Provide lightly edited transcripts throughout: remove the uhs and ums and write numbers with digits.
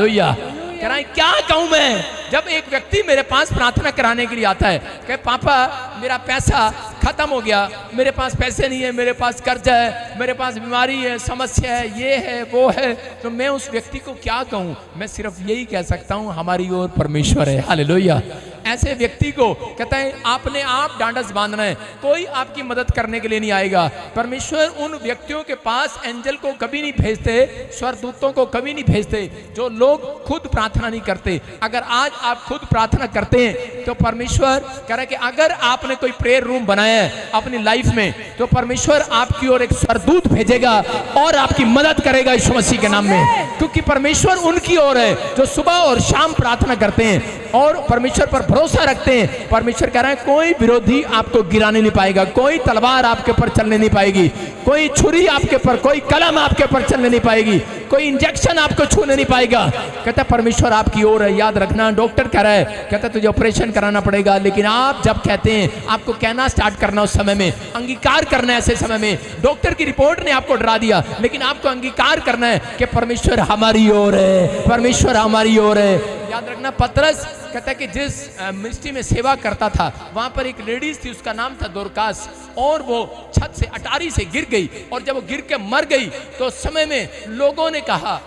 Hallelujah. कह रहा है क्या कहूं मैं, जब एक व्यक्ति मेरे पास प्रार्थना कराने के लिए आता है कि पापा मेरा पैसा खत्म हो गया, मेरे पास पैसे नहीं है, मेरे पास कर्जा है, मेरे पास बीमारी है, समस्या है, ये है वो है, तो मैं उस व्यक्ति को क्या कहूं? मैं सिर्फ यही कह सकता हूं हमारी ओर परमेश्वर है। हालेलुया। ऐसे व्यक्ति को कहता है आपने आप डांडस बांधना है, कोई आपकी मदद करने के लिए नहीं आएगा। परमेश्वर उन व्यक्तियों के पास एंजल को कभी नहीं भेजते, स्वर्गदूतों को कभी नहीं भेजते जो लोग खुद प्रार्थना नहीं करते। अगर आज आप खुद प्रार्थना करते हैं तो परमेश्वर कह रहा है कि अगर आपने कोई प्रेयर रूम बनाया है अपनी लाइफ में तो परमेश्वर आपकी ओर एक स्वर्गदूत भेजेगा और आपकी मदद करेगा यीशु मसीह के नाम में, क्योंकि परमेश्वर उनकी ओर है जो सुबह और शाम प्रार्थना करते हैं और परमेश्वर पर भरोसा रखते हैं। परमेश्वर कह रहा है कोई विरोधी आपको गिराने नहीं पाएगा, कोई तलवार आपके ऊपर चलने नहीं पाएगी, कोई छुरी आपके ऊपर, कोई कलम आपके ऊपर चलने नहीं पाएगी, कोई इंजेक्शन आपको छूने नहीं पाएगा। कहता है परमेश्वर आपकी ओर है। याद रखना, डॉक्टर कह रहा है, कहता है तुझे ऑपरेशन कराना पड़ेगा, लेकिन आप जब कहते हैं आपको कहना स्टार्ट करना उस समय में, अंगीकार करना है। ऐसे समय में डॉक्टर की रिपोर्ट ने आपको डरा दिया, लेकिन आपको अंगीकार करना है कि परमेश्वर हमारी ओर है, परमेश्वर हमारी ओर है। याद रखना, पतरस कहता है कि जिस मिनिस्ट्री में सेवा करता था वहां पर एक लेडीज थी, उसका नाम था दोरकास, और वो छत से अटारी से गिर गई, और जब वो गिर के मर गई तो उस समय में लोगों ने कहा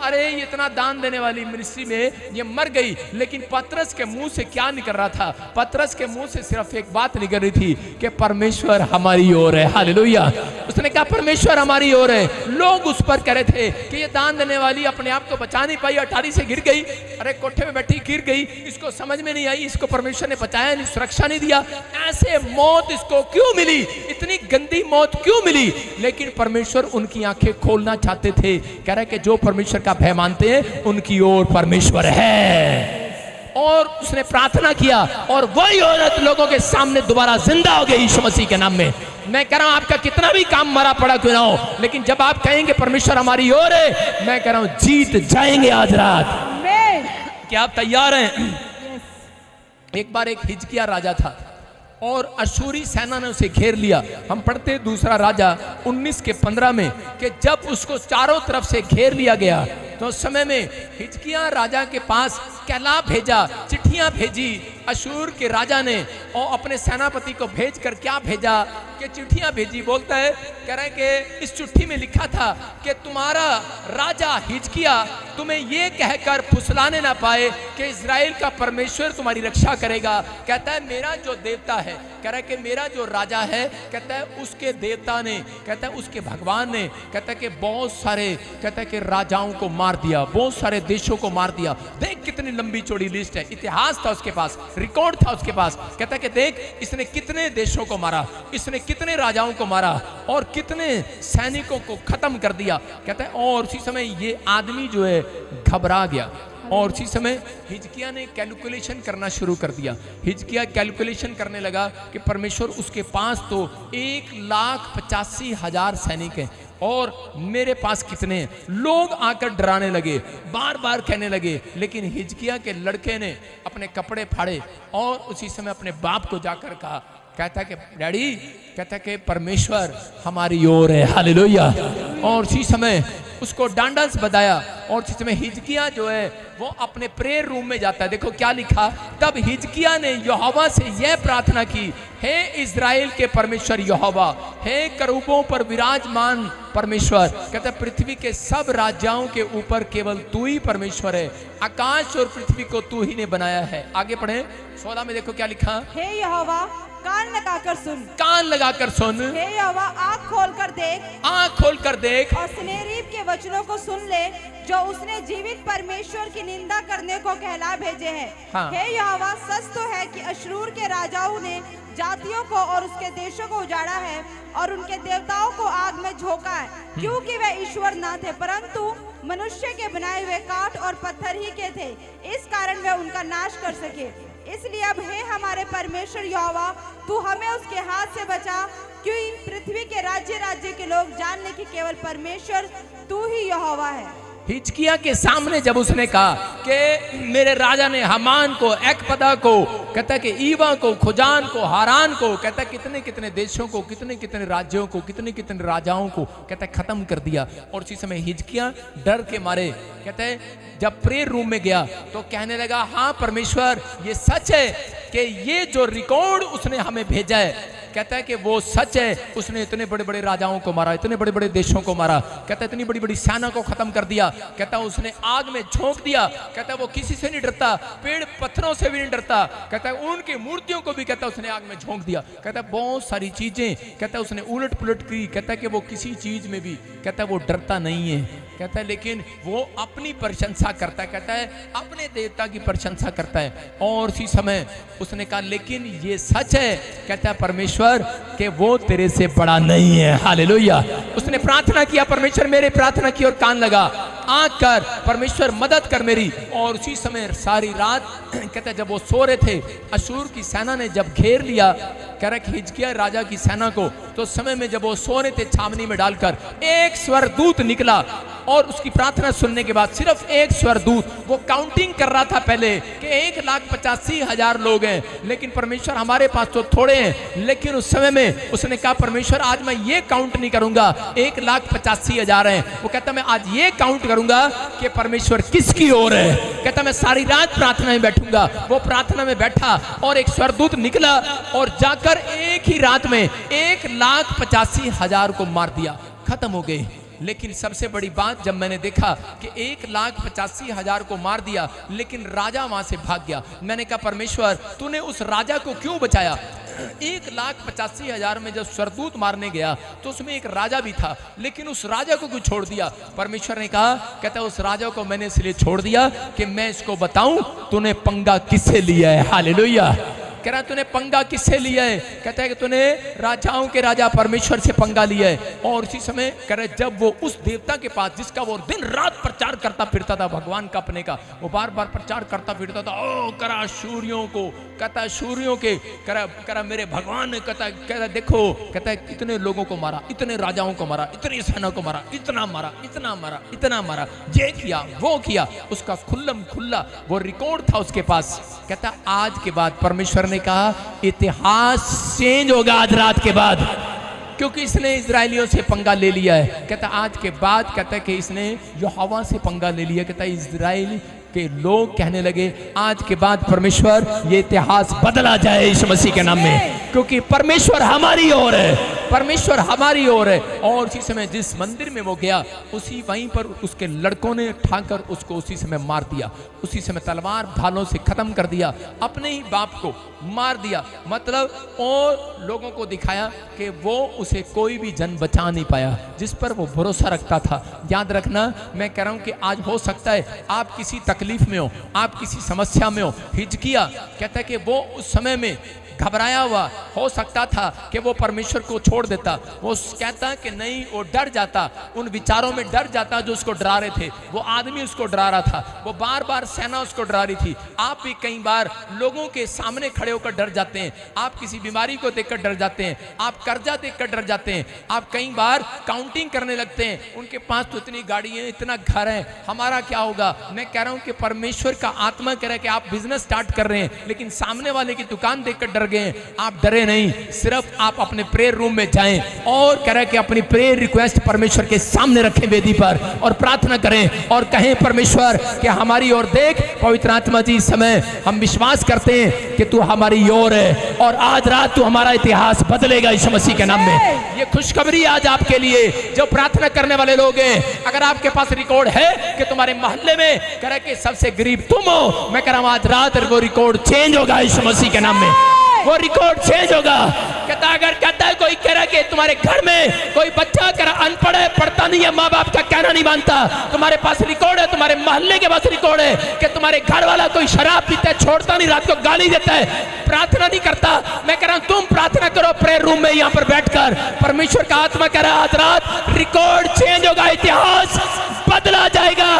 अरे ये इतना दान देने वाली मिनिस्ट्री में ये मर गई। लेकिन पतरस के मुंह से क्या निकल रहा था? पतरस के मुंह से सिर्फ एक बात निकल रही थी कि परमेश्वर हमारी ओर है। हालेलुया। उसने कहा परमेश्वर हमारी ओर है। लोग उस पर कह रहे थे कि ये दान देने वाली अपने आप को बचा नहीं पाई, अटारी से गिर गई, अरे कोठे में बैठी गिर गई, इसको समझ में नहीं आई, इसको परमेश्वर ने बचाया नहीं, सुरक्षा नहीं दिया, ऐसे मौत इसको क्यों मिली, इतनी गंदी मौत क्यों मिली? लेकिन परमेश्वर उनकी आंखें खोलना चाहते थे। कह रहा है कि जो परमेश्वर का भय मानते हैं उनकी ओर परमेश्वर है। और उसने प्रार्थना किया और वही औरत लोगों के सामने दोबारा जिंदा हो गई यीशु मसीह के नाम में। मैं कह रहा हूं आपका कितना भी काम मरा पड़ा क्यों ना हो, लेकिन जब आप कहेंगे परमेश्वर हमारी ओर है, मैं कह रहा हूं जीत जाएंगे आज रात। क्या आप तैयार हैं? एक बार एक हिजकिया राजा था और अशूरी सेना ने उसे घेर लिया। हम पढ़ते दूसरा राजा 19:15 में कि जब उसको चारों तरफ से घेर लिया गया तो उस समय में हिजकिया राजा के पास कहला भेजा, चिट्ठियां भेजी अशूर के राजा ने, और अपने सेनापति को भेजकर क्या भेजा कि चिट्ठियां भेजी। बोलता है, कह रहा है कि इस चिट्ठी में लिखा था कि तुम्हारा राजा हिजकिया तुम्हें ये कहकर फुसलाने ना पाए कि इजराइल का परमेश्वर तुम्हारी रक्षा करेगा। कहता है मेरा जो देवता है, कह रहा है कि मेरा जो राजा है, कहता है उसके देवता ने, कहता है उसके भगवान ने, कहता है कि बहुत सारे, कहता है कि राजाओं को मार दिया, बहुत सारे देशों को मार दिया। देख कितनी लंबी चौड़ी लिस्ट है, इतिहास था उसके पास, रिकॉर्ड था उसके पास। कहता है कि देख इसने कितने देशों को मारा, इसने कितने राजाओं को मारा और कितने सैनिकों को खत्म कर दिया। कहता है और उसी समय ये आदमी जो है घबरा गया, और उसी समय हिजकिया ने कैलकुलेशन करना शुरू कर दिया। हिजकिया कैलकुलेशन करने लगा कि परमेश्वर उसके पास तो 1,85,000 सैनिक हैं और मेरे पास कितने हैं। लोग आकर डराने लगे, बार बार कहने लगे, लेकिन हिजकिया के लड़के ने अपने कपड़े फाड़े और उसी समय अपने बाप को जाकर कहा, कहता कि डैडी, कहता कि परमेश्वर हमारी ओर है। हालेलुया। और उसी समय उसको डांडस बधाया, और उसी समय हिजकिया जो है वो अपने प्रेयर रूम में जाता है। देखो क्या लिखा, तब हिजकिया ने यहोवा से यह प्रार्थना की, हे इज़राइल के परमेश्वर यहोवा, हे करूबों पर विराजमान परमेश्वर, कहता है पृथ्वी के सब राजाओं के ऊपर केवल तू ही परमेश्वर है, आकाश और पृथ्वी को तू ही ने बनाया है। आगे पढ़े 16 में, देखो क्या लिखा, हे यहोवा कान लगाकर सुन, कान लगाकर सुन, हे यहोवा आँख खोलकर देख, आँख खोलकर देख, और सनेरीब के वचनों को सुन ले जो उसने जीवित परमेश्वर की निंदा करने को कहला भेजे हैं। हाँ। हे यहोवा सच तो है कि अशूर के राजाओं ने जातियों को और उसके देशों को उजाड़ा है और उनके देवताओं को आग में झोंका है, क्योंकि वे ईश्वर न थे परंतु मनुष्य के बनाए हुए काठ और पत्थर ही के थे, इस कारण वे उनका नाश कर सके। इसलिए अब हे हमारे परमेश्वर यहोवा, तू हमें उसके हाथ से बचा, क्योंकि पृथ्वी के राज्य राज्य के लोग जान ले कि केवल परमेश्वर तू ही यहोवा है। हिजकिय्याह के सामने जब उसने कहा कि मेरे राजा ने हामान को, एकपदा को, कहता है कि ईवा को, खुजान को, हारान को, कहता है कितने कितने देशों को, कितने कितने राज्यों को, कितने कितने राजाओं को कहता है खत्म कर दिया। और उसी समय हिजकिय्याह डर के मारे कहता है जब प्रेयर रूम में गया तो कहने लगा, हाँ परमेश्वर ये सच है कि ये जो रिकॉर्ड उसने हमें भेजा है, कहता है कि वो सच है। उसने इतने बड़े बड़े राजाओं को मारा, इतने बड़े बड़े देशों को मारा, कहता है इतनी बड़ी बड़ी सेना को खत्म कर दिया, कहता है उसने आग में झोंक दिया, कहता है वो किसी से नहीं डरता, पेड़ पत्थरों से भी नहीं डरता, कहता है उनकी मूर्तियों को भी कहता है उसने आग में झोंक दिया, कहता है बहुत सारी चीजें कहता है उसने उलट पुलट की, कहता है कि वो किसी चीज में भी कहता है वो डरता नहीं है, कहता है लेकिन वो अपनी प्रशंसा करता है, कहता है अपने देवता की प्रशंसा करता है। और उसी समय उसने कहा लेकिन ये सच है, कहता है परमेश्वर कि वो तेरे से बड़ा नहीं है। हालेलुया। उसने प्रार्थना किया, परमेश्वर मेरे प्रार्थना की और कान लगा, आंख कर, परमेश्वर मदद कर मेरी। और उसी समय सारी रात कहता है जब वो सो रहे थे, अशूर की सेना ने जब घेर लिया कह रहा हिजकिय्याह राजा की सेना को, तो उस समय में जब वो सो रहे थे छावनी में डालकर, एक स्वर्गदूत निकला और उसकी प्रार्थना सुनने के बाद सिर्फ एक स्वर्गदूत, वो काउंटिंग कर रहा था पहले कि 1,85,000 लोग हैं, लेकिन परमेश्वर हमारे पास तो थोड़े हैं। लेकिन उस समय में उसने कहा परमेश्वर आज मैं ये काउंट नहीं करूंगा 1,85,000 हैं, वो कहता मैं आज ये काउंट करूंगा कि परमेश्वर किसकी ओर है। कहता मैं सारी रात प्रार्थना में बैठूंगा। वो प्रार्थना में बैठा और एक स्वर्गदूत निकला और जाकर एक ही रात में 1,85,000 को मार दिया, खत्म हो गए। लेकिन सबसे बड़ी बात जब मैंने देखा कि 1,85,000 को मार दिया लेकिन राजा वहां से भाग गया, मैंने कहा परमेश्वर तूने उस राजा को क्यों बचाया। 1,85,000 में जब स्वर्गदूत मारने गया तो उसमें एक राजा भी था, लेकिन उस राजा को क्यों छोड़ दिया। परमेश्वर ने कहा, कहता है उस राजा को मैंने इसलिए छोड़ दिया कि मैं इसको बताऊं तूने पंगा किससे लिया है। हालेलुया। कह रहा तूने पंगा किससे लिया है, कहता है कि तूने राजाओं के राजा परमेश्वर से पंगा लिया है। और उसी समय कह रहा जब वो उस देवता के पास जिसका वो दिन रात प्रचार करता फिरता था, भगवान का अपने का वो बार बार प्रचार करता फिरता था, ओ करा शूरियों को, कहता शूरियों के करा मेरे भगवान ने कहता देखो, कहता है इतने लोगों को मारा, इतने राजाओं को मारा, इतनी सेना को मारा, इतना मारा, इतना मारा, इतना मारा, ये किया वो किया, उसका खुल्लम खुल्ला वो रिकॉर्ड था उसके पास। कहता आज के बाद परमेश्वर ने कहा इतिहास चेंज होगा आज रात के बाद, क्योंकि इसने इजरायलियों से पंगा ले लिया है। कहता आज के बाद कहता है कि इसने यहोवा से पंगा ले लिया। कहता इजराइल के लोग कहने लगे आज के बाद परमेश्वर ये इतिहास बदला जाए यीशु मसीह के नाम में, क्योंकि परमेश्वर हमारी ओर है, परमेश्वर हमारी ओर है। और उसी समय जिस मंदिर में वो गया उसी वहीं पर उसके लड़कों ने ठाकर उसको उसी समय मार दिया, उसी समय तलवार भालों से खत्म कर दिया, अपने ही बाप को मार दिया। मतलब और लोगों को दिखाया कि वो उसे कोई भी जन बचा नहीं पाया जिस पर वो भरोसा रखता था। याद रखना, मैं कह रहा हूं कि आज हो सकता है आप किसी तकलीफ में हो, आप किसी समस्या में हो। हिजकिय्याह कहता है कि वो उस समय में घबराया हुआ हो सकता था कि वो परमेश्वर को छोड़ देता, वो कहता कि नहीं, वो डर जाता, उन विचारों में डर जाता जो उसको डरा रहे थे। वो आदमी उसको डरा रहा था, वो बार बार सेना उसको डरा रही थी। आप भी कई बार लोगों के सामने खड़े होकर डर जाते हैं, आप किसी बीमारी को देखकर डर जाते हैं, आप कर्जा देखकर डर जाते हैं, आप कई बार काउंटिंग करने लगते हैं, उनके पास तो इतनी गाड़ी है, इतना घर है, हमारा क्या होगा। मैं कह रहा हूं कि परमेश्वर का आत्मा कह रहा है कि आप बिजनेस स्टार्ट कर रहे हैं लेकिन सामने वाले की दुकान देखकर डर गए, आप डरे नहीं, सिर्फ आप अपने प्रेयर रूम में जाएं और कह रहे कि अपनी प्रेयर रिक्वेस्ट परमेश्वर के सामने रखें वेदी पर और प्रार्थना करें और कहें परमेश्वर कि हमारी ओर देख। पवित्र आत्मा जी इस समय हम विश्वास करते हैं कि तू हमारी ओर है और आज रात तू हमारा इतिहास बदलेगा यीशु मसीह के नाम में। ये खुशखबरी आज आपके लिए जो प्रार्थना करने वाले लोग हैं। अगर आपके पास रिकॉर्ड है कि तुम्हारे मोहल्ले में कह रहे कि सबसे गरीब तुम हो, मैं कह रहा हूं आज रात वो रिकॉर्ड चेंज होगा यीशु मसीह के नाम में, वो रिकॉर्ड चेंज होगा। कहता अगर कहता है कोई कह रहा है कि तुम्हारे घर में कोई बच्चा कह रहा अनपढ़ है, पढ़ता नहीं है, माँ बाप का कहना नहीं मानता, तुम्हारे पास रिकॉर्ड है, तुम्हारे मोहल्ले के पास रिकॉर्ड है कि तुम्हारे घर वाला कोई शराब पीता है, छोड़ता नहीं, रात को गाली देता है, प्रार्थना नहीं करता, मैं कह रहा हूं तुम प्रार्थना करो प्रेयर रूम में यहाँ पर बैठकर। परमेश्वर का आत्मा कह रहा है आज रात रिकॉर्ड चेंज होगा, इतिहास बदला जाएगा।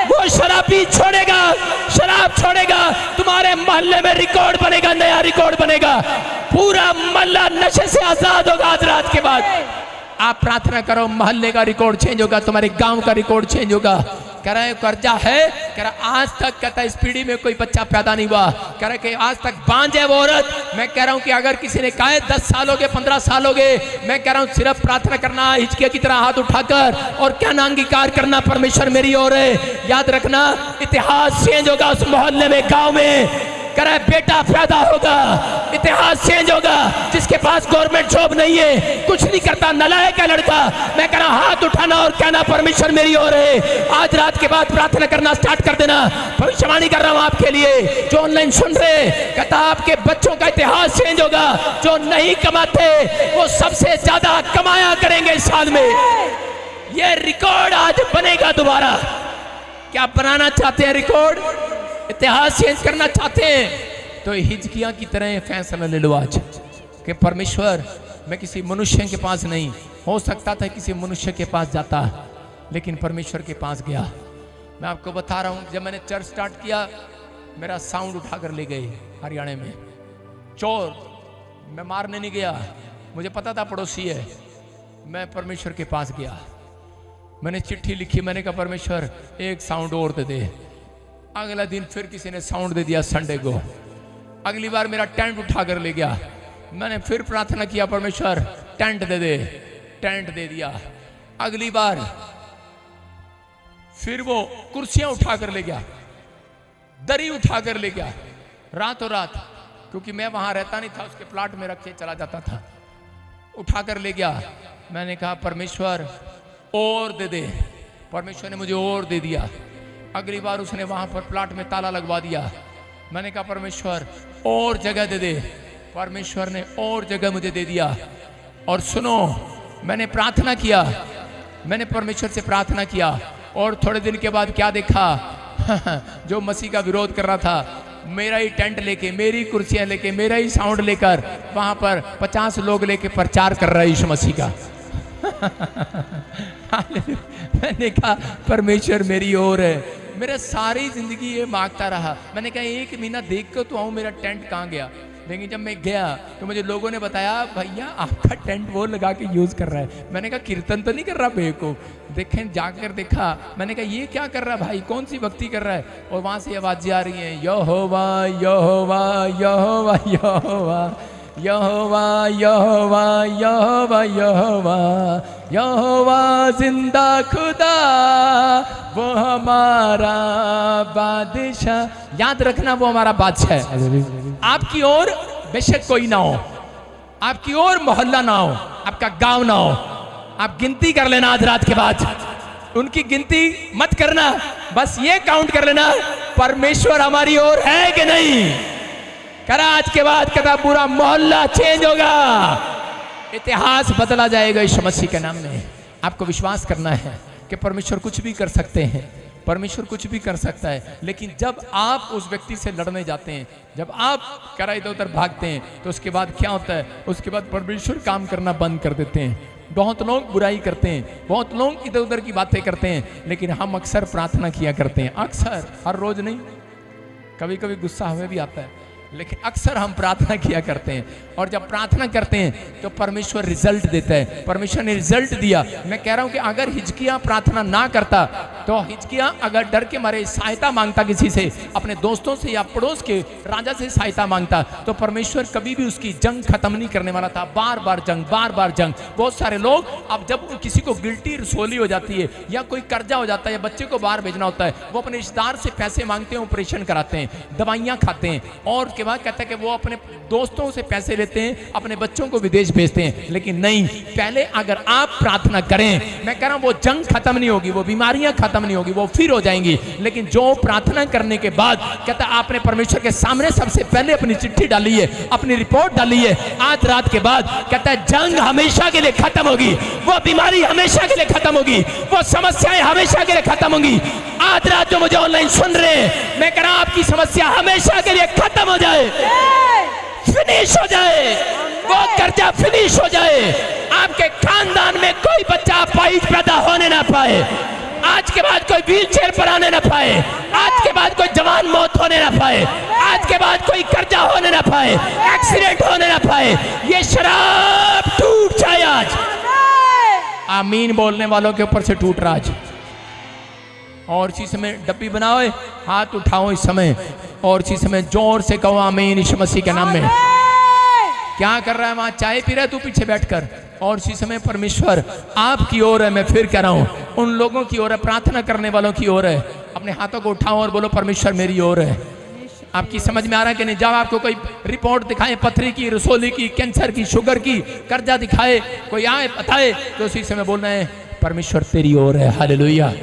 वो शराबी छोड़ेगा, शराब छोड़ेगा, तुम्हारे मोहल्ले में रिकॉर्ड बनेगा, नया रिकॉर्ड बनेगा, पूरा मोहल्ला नशे से आजाद होगा आज रात के बाद। आप प्रार्थना करो, मोहल्ले का रिकॉर्ड चेंज होगा, तुम्हारे गांव का रिकॉर्ड चेंज होगा। कह रहा है कर्जा है, कह रहा आज तक कहता है इस पीढ़ी में कोई बच्चा पैदा नहीं हुआ, कह रहा कि आज तक बांझ है वो औरत। मैं कह रहा हूं कि अगर किसी ने कहा है 10 साल हो गए 15 साल हो गए, मैं कह रहा हूं सिर्फ प्रार्थना करना, हिचकिया की तरह हाथ उठाकर और क्या ना अंगीकार करना, परमेश्वर मेरी ओर है। याद रखना इतिहास चेंज होगा उस मोहल्ले में, गांव में। कह रहा है बेटा पैदा होगा, इतिहास चेंज होगा। जिसके पास गवर्नमेंट जॉब नहीं है, कुछ नहीं करता, नालायक है लड़का, मैं कह रहा हाथ उठाना और कहना परमेश्वर मेरी ओर है। आज रात के बाद प्रार्थना करना स्टार्ट कर देना। भविष्यवाणी कर रहा हूं आपके लिए जो ऑनलाइन सुन रहे, कहता आपके बच्चों का इतिहास चेंज होगा। जो नहीं कमाते वो सबसे ज्यादा कमाया करेंगे इस साल में। ये रिकॉर्ड आज बनेगा दोबारा। क्या बनाना चाहते हैं रिकॉर्ड? इतिहास चेंज करना चाहते हैं तो हिजकिया की तरह फैसला ले लो आज कि परमेश्वर मैं किसी मनुष्य के पास नहीं, हो सकता था किसी मनुष्य के पास जाता, लेकिन परमेश्वर के पास गया। मैं आपको बता रहा हूं, जब मैंने चर्च स्टार्ट किया मेरा साउंड उठाकर ले गए हरियाणा में। चोर, मैं मारने नहीं गया, मुझे पता था पड़ोसी है। मैं परमेश्वर के पास गया, मैंने चिट्ठी लिखी, मैंने कहा परमेश्वर एक साउंड और दे दे। अगला दिन फिर किसी ने साउंड दे दिया संडे को। अगली बार मेरा टेंट उठा कर ले गया, मैंने फिर प्रार्थना किया परमेश्वर टेंट दे दे, टेंट दे दिया। अगली बार फिर वो कुर्सियां उठा कर ले गया, दरी उठा कर ले गया, रातों रात, क्योंकि मैं वहां रहता नहीं था, उसके प्लाट में रख के चला जाता था, उठा कर ले गया। मैंने कहा परमेश्वर और दे दे, परमेश्वर ने मुझे और दे दिया। अगली बार उसने वहां पर प्लाट में ताला लगवा दिया। मैंने कहा परमेश्वर और जगह दे दे, परमेश्वर ने और जगह मुझे दे दिया। और सुनो, मैंने प्रार्थना किया, मैंने परमेश्वर से प्रार्थना किया, और थोड़े दिन के बाद क्या देखा जो मसीह का विरोध कर रहा था, मेरा ही टेंट लेके, मेरी कुर्सियां लेके, मेरा ही साउंड लेकर वहां पर 50 लोग लेके प्रचार कर रहा है यीशु मसीह का। मैंने कहा परमेश्वर मेरी ओर है। मेरा सारी जिंदगी ये मांगता रहा, मैंने कहा एक महीना देख कर तो आऊं मेरा टेंट कहाँ गया। लेकिन जब मैं गया तो मुझे लोगों ने बताया भैया आपका टेंट वो लगा के यूज कर रहा है। मैंने कहा कीर्तन तो नहीं कर रहा बेवकूफ? देखें जाकर देखा, मैंने कहा ये क्या कर रहा है भाई, कौन सी भक्ति कर रहा है? और वहां से आवाजें आ रही हैं यहोवा यहोवा यहोवा यहोवा यहोवा यहोवा यहोवा यहोवा यहोवा जिंदा खुदा वो हमारा बादशाह। याद रखना वो हमारा बादशाह है। आपकी ओर बेशक कोई ना हो, आपकी ओर मोहल्ला ना हो, आपका गांव ना हो, आप गिनती कर लेना आज रात के बाद, उनकी गिनती मत करना, बस ये काउंट कर लेना परमेश्वर हमारी ओर है कि नहीं। करा आज के बाद कदा पूरा मोहल्ला चेंज होगा, इतिहास बदला जाएगा यीशु मसीह के नाम में। आपको विश्वास करना है कि परमेश्वर कुछ भी कर सकते हैं, परमेश्वर कुछ भी कर सकता है। लेकिन जब आप उस व्यक्ति से लड़ने जाते हैं, जब आप करा इधर उधर भागते हैं, तो उसके बाद क्या होता है? उसके बाद परमेश्वर काम करना बंद कर देते हैं। बहुत लोग बुराई करते हैं, बहुत लोग इधर उधर की बातें करते हैं, लेकिन हम अक्सर प्रार्थना किया करते हैं। अक्सर, हर रोज नहीं, कभी कभी गुस्सा हमें भी आता है, लेकिन अक्सर हम प्रार्थना किया करते हैं। और जब प्रार्थना करते हैं तो परमेश्वर रिजल्ट देता है। परमेश्वर ने रिजल्ट दिया। मैं कह रहा हूं कि अगर हिजकिया प्रार्थना ना करता, तो हिजकिया अगर डर के मारे सहायता मांगता किसी से, अपने दोस्तों से या पड़ोस के राजा से सहायता मांगता, तो परमेश्वर कभी भी उसकी जंग खत्म नहीं करने वाला था। बार बार जंग, बार बार जंग। बहुत सारे लोग अब जब किसी को गिल्टी रसोली हो जाती है, या कोई कर्जा हो जाता है, या बच्चे को बाहर भेजना होता है, वो अपने रिश्तेदार से पैसे मांगते हैं, ऑपरेशन कराते हैं, दवाइयां खाते हैं, और उसके बाद कहता है कि वो अपने दोस्तों से पैसे लेते हैं, अपने बच्चों को विदेश भेजते हैं। लेकिन नहीं, पहले अगर आप प्रार्थना करें, मैं कह रहा हूं वो जंग खत्म नहीं होगी, वो बीमारियां खत्म नहीं होगी, वो फिर हो जाएंगी। लेकिन जो प्रार्थना करने के बाद कहता है आपने परमेश्वर के सामने सबसे पहले अपनी चिट्ठी डाली है, अपनी रिपोर्ट डाली है, आज रात के बाद कहता है जंग हमेशा के लिए खत्म होगी, वो बीमारी हमेशा के लिए खत्म होगी, वो समस्याएं हमेशा के लिए खत्म होंगी। आज रात जो मुझे ऑनलाइन सुन रहे हैं, मैं कह रहा हूं आपकी समस्या हमेशा के लिए खत्म हो जाए, फिनिश हो जाए, वो कर्जा फिनिश हो जाए, आपके खानदान में कोई बच्चा अपाहिज पैदा होने ना पाए, आज के बाद कोई व्हील चेयर पर आने ना पाए, आज के बाद कोई जवान मौत होने ना पाए, आज के बाद कोई कर्जा होने ना पाए, एक्सीडेंट होने ना पाए, ये शराब टूट जाए आज। आमीन बोलने वालों के ऊपर से टूट रहा आज। और इसी समय डब्बी बनाओ, हाथ उठाओ इस समय, और इसी समय जोर से कहो आमीन यीशु मसीह के नाम में। क्या कर रहा है वहां? चाय पी रहा है तू पीछे बैठकर। और इसी समय परमेश्वर आपकी ओर है, मैं फिर कह रहा हूं, उन लोगों की ओर है, प्रार्थना करने वालों की ओर है। अपने हाथों को उठाओ और बोलो परमेश्वर मेरी ओर है। आपकी समझ में आ रहा है कि नहीं? जब आपको कोई रिपोर्ट दिखाए, पथरी की, रसोली की, कैंसर की, शुगर की, कर्जा दिखाए, कोई आए बताए, तो उसी समय बोलना है परमेश्वर तेरी ओर है। हालेलुया।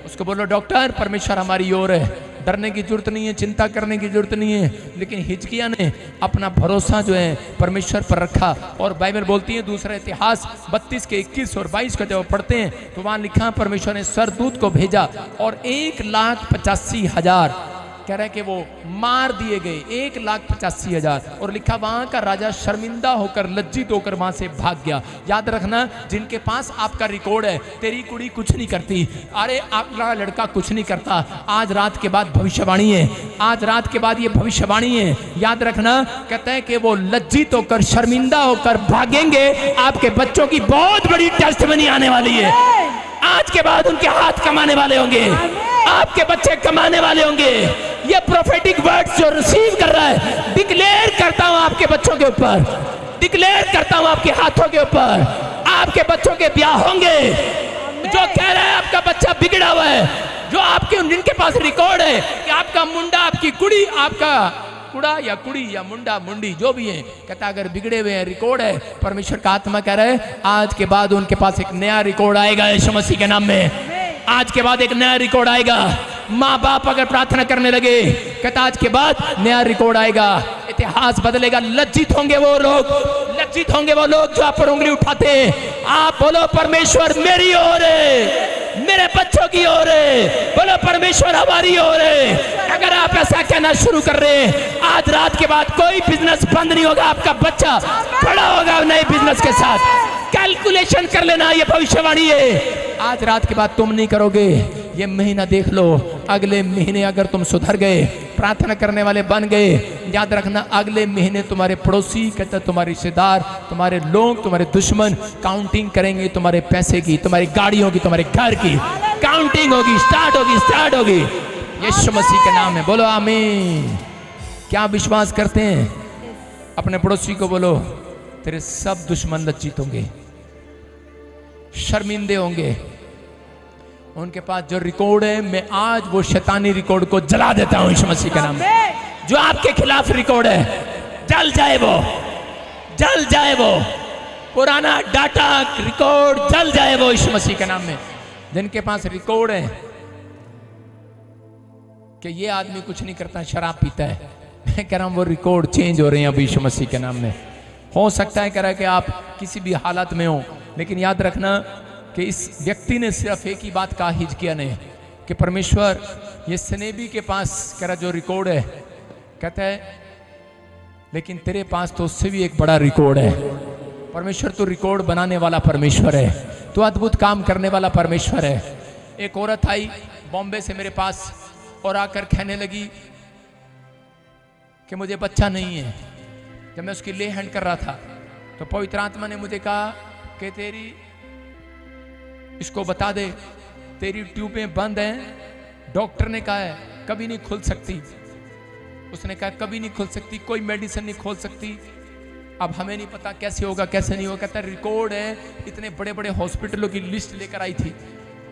उसको बोलो डॉक्टर परमेश्वर हमारी ओर है। डरने की जरूरत नहीं है, चिंता करने की जरूरत नहीं है। लेकिन हिजकिय्याह ने अपना भरोसा जो है परमेश्वर पर रखा। और बाइबल बोलती है दूसरा इतिहास 32 के 21 और 22 का जब पढ़ते हैं तो वहां लिखा परमेश्वर ने सरदूत को भेजा और 1,85,000 कह रहे कि वो मार दिए गए, 1,85,000। और लिखा वहां का राजा शर्मिंदा होकर, लज्जित होकर वहां से भाग गया। याद रखना, जिनके पास आपका रिकॉर्ड है, तेरी कुड़ी कुछ नहीं करती, अरे आपका लड़का कुछ नहीं करता, आज रात के बाद भविष्यवाणी है, आज रात के बाद ये भविष्यवाणी है। याद रखना, कहते हैं कि वो लज्जित होकर, शर्मिंदा होकर भागेंगे। आपके बच्चों की बहुत बड़ी टेस्टमनी आने वाली है। आज के बाद उनके हाथ कमाने वाले होंगे, आपके बच्चे कमाने वाले होंगे। ये प्रोफेटिक वर्ड्स जो रिसीव कर रहा है, डिक्लेयर करता हूं आपके बच्चों के ऊपर, डिक्लेयर करता हूं आपके हाथों के ऊपर, आपके बच्चों के ब्याह होंगे। जो कह रहा है आपका बच्चा बिगड़ा हुआ है, जो आपके जिनके पास रिकॉर्ड है कि आपका मुंडा, आपकी कुड़ी, आपका कुड़ा या कुड़ी या मुंडा मुंडी जो भी है, कहता अगर बिगड़े हुए हैं, रिकॉर्ड है, परमेश्वर का आत्मा कह रहा है आज के बाद उनके पास एक नया रिकॉर्ड आएगा यीशु मसीह के नाम में। आज के बाद एक नया रिकॉर्ड आएगा। माँ बाप अगर प्रार्थना करने लगे, कहता आज के बाद नया रिकॉर्ड आएगा, इतिहास बदलेगा। लज्जित होंगे वो लोग, लज्जित होंगे वो लोग जो आप पर उंगली उठाते हैं। आप बोलो परमेश्वर मेरी ओर है, मेरे बच्चों की ओर है, बोलो परमेश्वर हमारी ओर है। अगर आप ऐसा कहना शुरू कर रहे हैं, आज रात के बाद कोई बिजनेस बंद नहीं होगा, आपका बच्चा खड़ा होगा नए बिजनेस के साथ। कैलकुलेशन कर लेना, ये भविष्यवाणी है। आज रात के बाद तुम नहीं करोगे, ये महीना देख लो, अगले महीने अगर तुम सुधर गए, प्रार्थना करने वाले बन गए, याद रखना अगले महीने तुम्हारे पड़ोसी, कहते तुम्हारे रिश्तेदार, तुम्हारे लोग, तुम्हारे दुश्मन काउंटिंग करेंगे तुम्हारे पैसे की, तुम्हारी गाड़ियों की, तुम्हारे घर की काउंटिंग होगी, स्टार्ट होगी। यीशु मसीह के नाम में बोलो आमीन। क्या विश्वास करते हैं? अपने पड़ोसी को बोलो तेरे सब दुश्मन लज्जित होंगे, शर्मिंदे होंगे। उनके पास जो रिकॉर्ड है, मैं आज वो शैतानी रिकॉर्ड को जला देता हूं यीशु मसीह के नाम में। जो आपके खिलाफ रिकॉर्ड है, जल जाए वो, जल जाए वो पुराना डाटा रिकॉर्ड, जल जाए वो यीशु मसीह के नाम में। जिनके पास रिकॉर्ड है कि ये आदमी कुछ नहीं करता, शराब पीता है, मैं कह रहा हूं वो रिकॉर्ड चेंज हो रहे हैं अभी यीशु मसीह के नाम में। हो सकता है कह रहा है कि आप किसी भी हालत में हो, लेकिन याद रखना कि इस व्यक्ति ने सिर्फ एक ही बात कहा, हिजकिय्याह ने, कि परमेश्वर ये सनेबी के पास कह रहा जो रिकॉर्ड है, कहता है लेकिन तेरे पास तो उससे भी एक बड़ा रिकॉर्ड है। परमेश्वर तो रिकॉर्ड बनाने वाला परमेश्वर है, तो अद्भुत काम करने वाला परमेश्वर है। एक औरत आई बॉम्बे से मेरे पास और आकर कहने लगी कि मुझे बच्चा नहीं है। जब मैं उसकी ले हैंड कर रहा था तो पवित्र आत्मा ने मुझे कहा कि तेरी इसको बता दे, तेरी ट्यूबें बंद हैं, डॉक्टर ने कहा है कभी नहीं खुल सकती। उसने कहा कभी नहीं खुल सकती, कोई मेडिसिन नहीं खोल सकती। अब हमें नहीं पता कैसे होगा कैसे नहीं होगा। कहता रिकॉर्ड है, इतने बड़े बड़े हॉस्पिटलों की लिस्ट लेकर आई थी।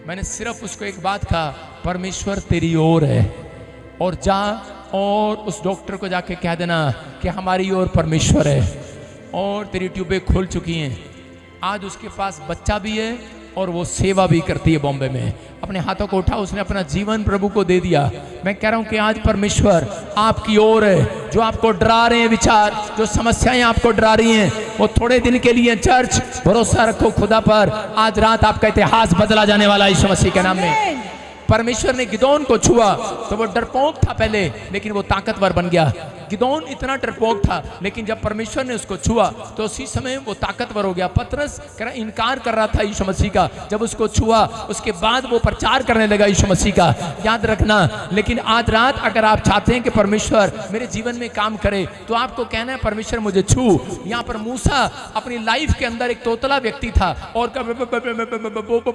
मैंने सिर्फ उसको एक बात कहा, परमेश्वर तेरी ओर है, और जा और उस डॉक्टर को जाके कह देना कि हमारी ओर परमेश्वर है और तेरी ट्यूबें खुल चुकी हैं। आज उसके पास बच्चा भी है और वो सेवा भी करती है बॉम्बे में। अपने हाथों को उठा, उसने अपना जीवन प्रभु को दे दिया। मैं कह रहा हूं कि आज परमेश्वर आपकी ओर है। जो आपको डरा रहे हैं विचार, जो समस्याएं आपको डरा रही हैं, वो थोड़े दिन के लिए। चर्च भरोसा रखो खुदा पर, आज रात आपका इतिहास बदला जाने वाला है यीशु मसीह के नाम में। परमेश्वर ने गिदोन को छुआ तो वो डरपोक था पहले, लेकिन वो ताकतवर बन गया। गिदोन इतना डरपोक था, लेकिन जब परमेश्वर ने उसको छुआ तो उसी समय वो ताकतवर हो गया। पतरस कह रहा इनकार कर रहा था यीशु मसीह का, जब उसको छुआ उसके बाद वो प्रचार करने लगा यीशु मसीह का। याद रखना, लेकिन आज रात अगर आप चाहते हैं कि परमेश्वर मेरे जीवन में काम करे तो आपको कहना है परमेश्वर मुझे छू। यहाँ पर मूसा अपनी लाइफ के अंदर एक तोतला व्यक्ति था और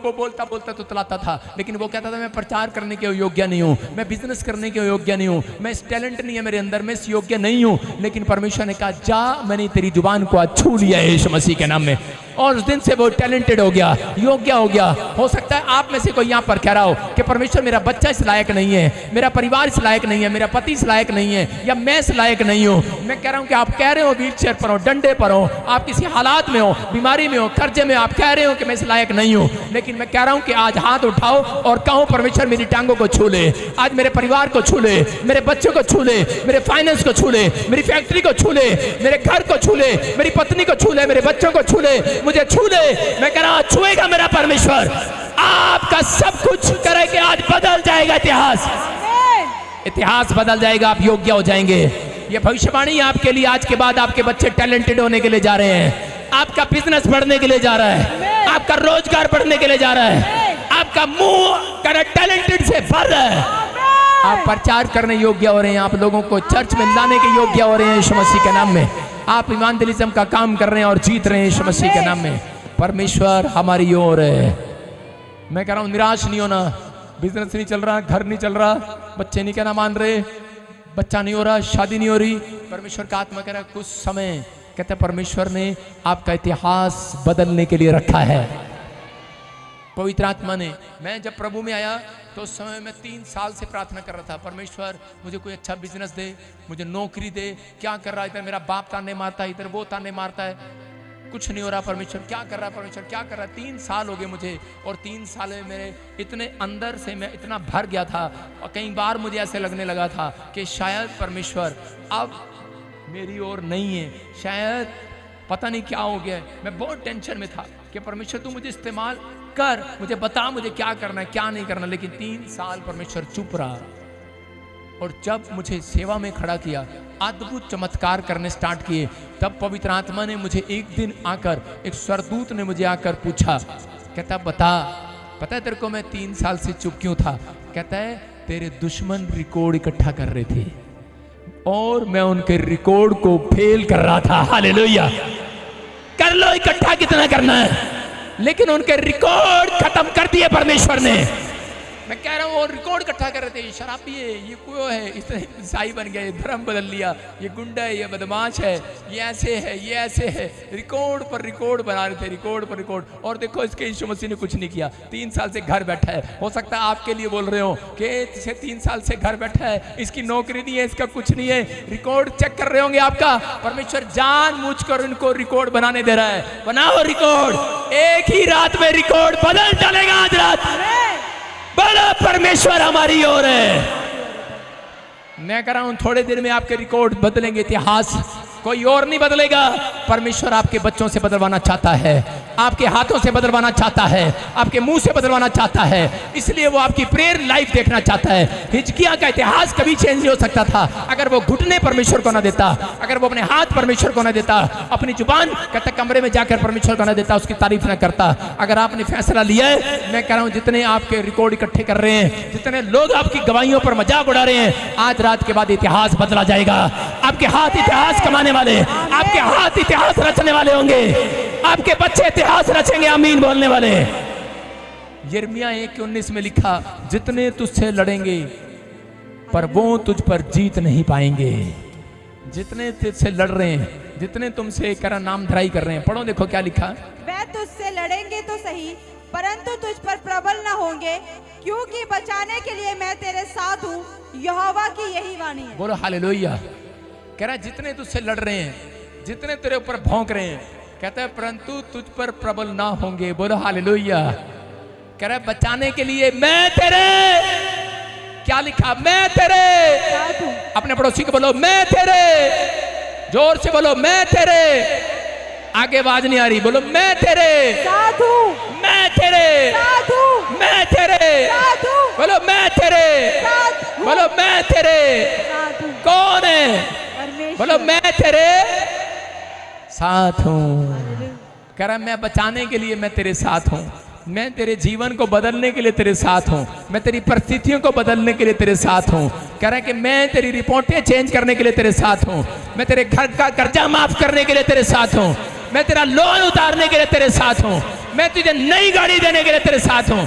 बोलता बोलता तोतलाता था, लेकिन वो कहता था मैं प्रचार करने के योग्य नहीं हूँ, मैं बिजनेस करने के योग्य नहीं हूँ, मैं इस टैलेंट नहीं है मेरे अंदर, मैं इस योग्य नहीं हूँ। लेकिन परमेश्वर ने कहा जा, मैंने तेरी जुबान को आज छू लिया है यीशु मसीह के नाम में, और उस दिन से वो टैलेंटेड हो गया, योग्य हो गया। हो सकता है आप में से कोई यहाँ पर कह रहा हो कि परमेश्वर मेरा बच्चा इस लायक नहीं है, मेरा परिवार इस लायक नहीं है, मेरा पति इस लायक नहीं है, या मैं इस लायक नहीं हूँ। मैं कह रहा हूँ कि आप कह रहे हो व्हील चेयर पर हो, डंडे पर हो, आप किसी हालात में हो, बीमारी में हो, कर्जे में, आप कह रहे हो कि मैं इस लायक नहीं हूँ। लेकिन मैं कह रहा हूँ कि आज हाथ उठाओ और कहो परमेश्वर मेरी टांगों को छू ले, आज मेरे परिवार को छू ले, मेरे बच्चों को छू ले, मेरे फाइनेंस को छू ले, मेरी फैक्ट्री को छू ले, मेरे घर को छू ले, मेरी पत्नी को छू ले, मेरे बच्चों को छू ले, मुझे छू ले। मैं कह रहा हूं छुएगा मेरा परमेश्वर, आपका सब कुछ करेंगे, आज बदल जाएगा इतिहास, इतिहास बदल जाएगा, आप योग्य हो जाएंगे। ये भविष्यवाणी आपके लिए, आज के बाद आपके बच्चे टैलेंटेड होने के लिए जा रहे हैं, आपका बिजनेस बढ़ने के लिए जा रहा है, आपका रोजगार बढ़ने के लिए जा रहा है, आपका मुंह टैलेंटेड से भर रहा है, आप प्रचार करने योग्य हो रहे हैं, आप लोगों को चर्च में लाने के योग्य हो रहे हैं यीशु मसीह के नाम में, आप इवांजेलिज्म का काम कर रहे हैं और जीत रहे हैं यीशु मसीह के नाम में। परमेश्वर हमारी ओर है। मैं कह रहा हूं निराश नहीं होना, बिजनेस नहीं चल रहा, घर नहीं चल रहा, बच्चे नहीं कहना मान रहे, बच्चा नहीं हो रहा, शादी नहीं हो रही, परमेश्वर का आत्मा कह रहा है कुछ समय, कहते हैं परमेश्वर ने आपका इतिहास बदलने के लिए रखा है। पवित्र आत्मा ने, मैं जब प्रभु में आया तो उस समय मैं 3 साल से प्रार्थना कर रहा था, परमेश्वर मुझे कोई अच्छा बिजनेस दे, मुझे नौकरी दे, क्या कर रहा है इधर मेरा बाप ताने मारता है, इधर वो ताने मारता है, कुछ नहीं हो रहा, परमेश्वर क्या कर रहा है, परमेश्वर क्या कर रहा है। 3 साल हो गए मुझे, और 3 साल में मेरे इतने अंदर से मैं इतना भर गया था, और कई बार मुझे ऐसे लगने लगा था कि शायद परमेश्वर अब मेरी ओर नहीं है, शायद पता नहीं क्या हो गया है। मैं बहुत टेंशन में था कि परमेश्वर तू मुझे इस्तेमाल कर, मुझे बता मुझे क्या करना है क्या नहीं करना। लेकिन 3 साल परमेश्वर चुप रहा, और जब मुझे सेवा में खड़ा किया, अद्भुत चमत्कार करने स्टार्ट किए, तब पवित्र आत्मा ने मुझे एक दिन आकर, एक स्वर्गदूत ने मुझे आकर पूछा, कहता बता, पता है तेरे को मैं 3 साल से चुप क्यों था? कहता है तेरे दुश्मन रिकॉर्ड इकट्ठा कर रहे थे और मैं उनके रिकॉर्ड को फेल कर रहा था। हालेलुया, कर लो इकट्ठा कितना करना है, लेकिन उनके रिकॉर्ड खत्म कर दिए परमेश्वर ने। मैं कह रहा हूँ और रिकॉर्ड इकट्ठा कर रहे थे, शराबी है, ये कोई है, इसने ईसाई बन गया, ये धर्म बदल लिया, ये गुंडा है, ये बदमाश है, ये ऐसे है, ये ऐसे है, रिकॉर्ड पर रिकॉर्ड बना रहे थे, रिकॉर्ड पर रिकॉर्ड। और देखो इसके यीशु मसीह ने कुछ नहीं किया, 3 साल से घर बैठा है। हो सकता है आपके लिए बोल रहे हो कि इसे 3 साल से घर बैठा है, इसकी नौकरी नहीं है, इसका कुछ नहीं है, रिकॉर्ड चेक कर रहे होंगे आपका। परमेश्वर जानबूझकर इनको रिकॉर्ड बनाने दे रहा है। बनाओ रिकॉर्ड, एक ही रात में रिकॉर्ड बदल डालेगा। आज रात बड़ा परमेश्वर हमारी ओर है। मैं कह रहा हूं थोड़े देर में आपके रिकॉर्ड बदलेंगे, इतिहास कोई और नहीं बदलेगा। परमेश्वर आपके बच्चों से बदलवाना चाहता है, आपके हाथों से बदलवाना चाहता है, आपके मुंह से बदलवाना चाहता है, इसलिए वो आपकी प्रेयर लाइफ देखना चाहता है। हिजकिया का इतिहास कभी चेंज नहीं हो सकता था अगर वो घुटने परमेश्वर को न देता, अगर वो अपने हाथ परमेश्वर को न देता, अपनी जुबान कहता कमरे में जाकर परमेश्वर को न देता, उसकी तारीफ न करता। अगर आपने फैसला लिया है, मैं कह रहा हूं जितने आपके रिकॉर्ड इकट्ठे कर रहे हैं, जितने लोग आपकी गवाहियों पर मजाक उड़ा रहे हैं, आज रात के बाद इतिहास बदला जाएगा। आपके हाथ इतिहास कमाने वाले, आपके हाथ इतिहास रचने वाले होंगे, आपके बच्चे इतिहास रचेंगे। आमीन बोलने वाले। यिर्मयाह 1:19 में लिखा, जितने तुझसे लड़ेंगे पर वो तुझ पर जीत नहीं पाएंगे। जितने तुझसे लड़ रहे हैं, जितने तुमसे करा नाम धराई कर रहे हैं, पढ़ो देखो क्या लिखा। वह तुझसे लड़ेंगे तो सही, परंतु तुझ पर प्रबल न होंगे, क्योंकि बचाने के लिए मैं तेरे साथ हूँ, यहोवा की यही वाणी है। बोलो हालेलुया। कह रहा जितने तुझसे लड़ रहे हैं, जितने तेरे ऊपर भौंक रहे हैं, कहता है परंतु तुझ पर प्रबल ना होंगे। बोलो हालेलुया। कह रहा बचाने के लिए मैं तेरे, क्या लिखा, मैं तेरे, अपने पड़ोसी को बोलो मैं तेरे, जोर से बोलो मैं तेरे, आगे आवाज नहीं आ रही, बोलो मैं तेरे साथ हूं, मैं तेरे साथ हूं, मैं तेरे साथ हूं, बोलो मैं तेरे साथ हूं, बोलो मैं तेरे साथ हूं। कौन है? बोलो मैं तेरे साथ हूं। कह रहा मैं बचाने के लिए मैं तेरे साथ हूं, मैं तेरे जीवन को बदलने के लिए तेरे साथ हूं, मैं तेरी परिस्थितियों को बदलने के लिए तेरे साथ हूं। कह रहा है कि मैं तेरी रिपोर्टें चेंज करने के लिए तेरे साथ हूं, मैं तेरे घर का कर्जा माफ करने के लिए तेरे साथ हूं, मैं तेरा लोन उतारने के लिए तेरे साथ हूं, मैं तुझे नई गाड़ी देने के लिए तेरे साथ हूं,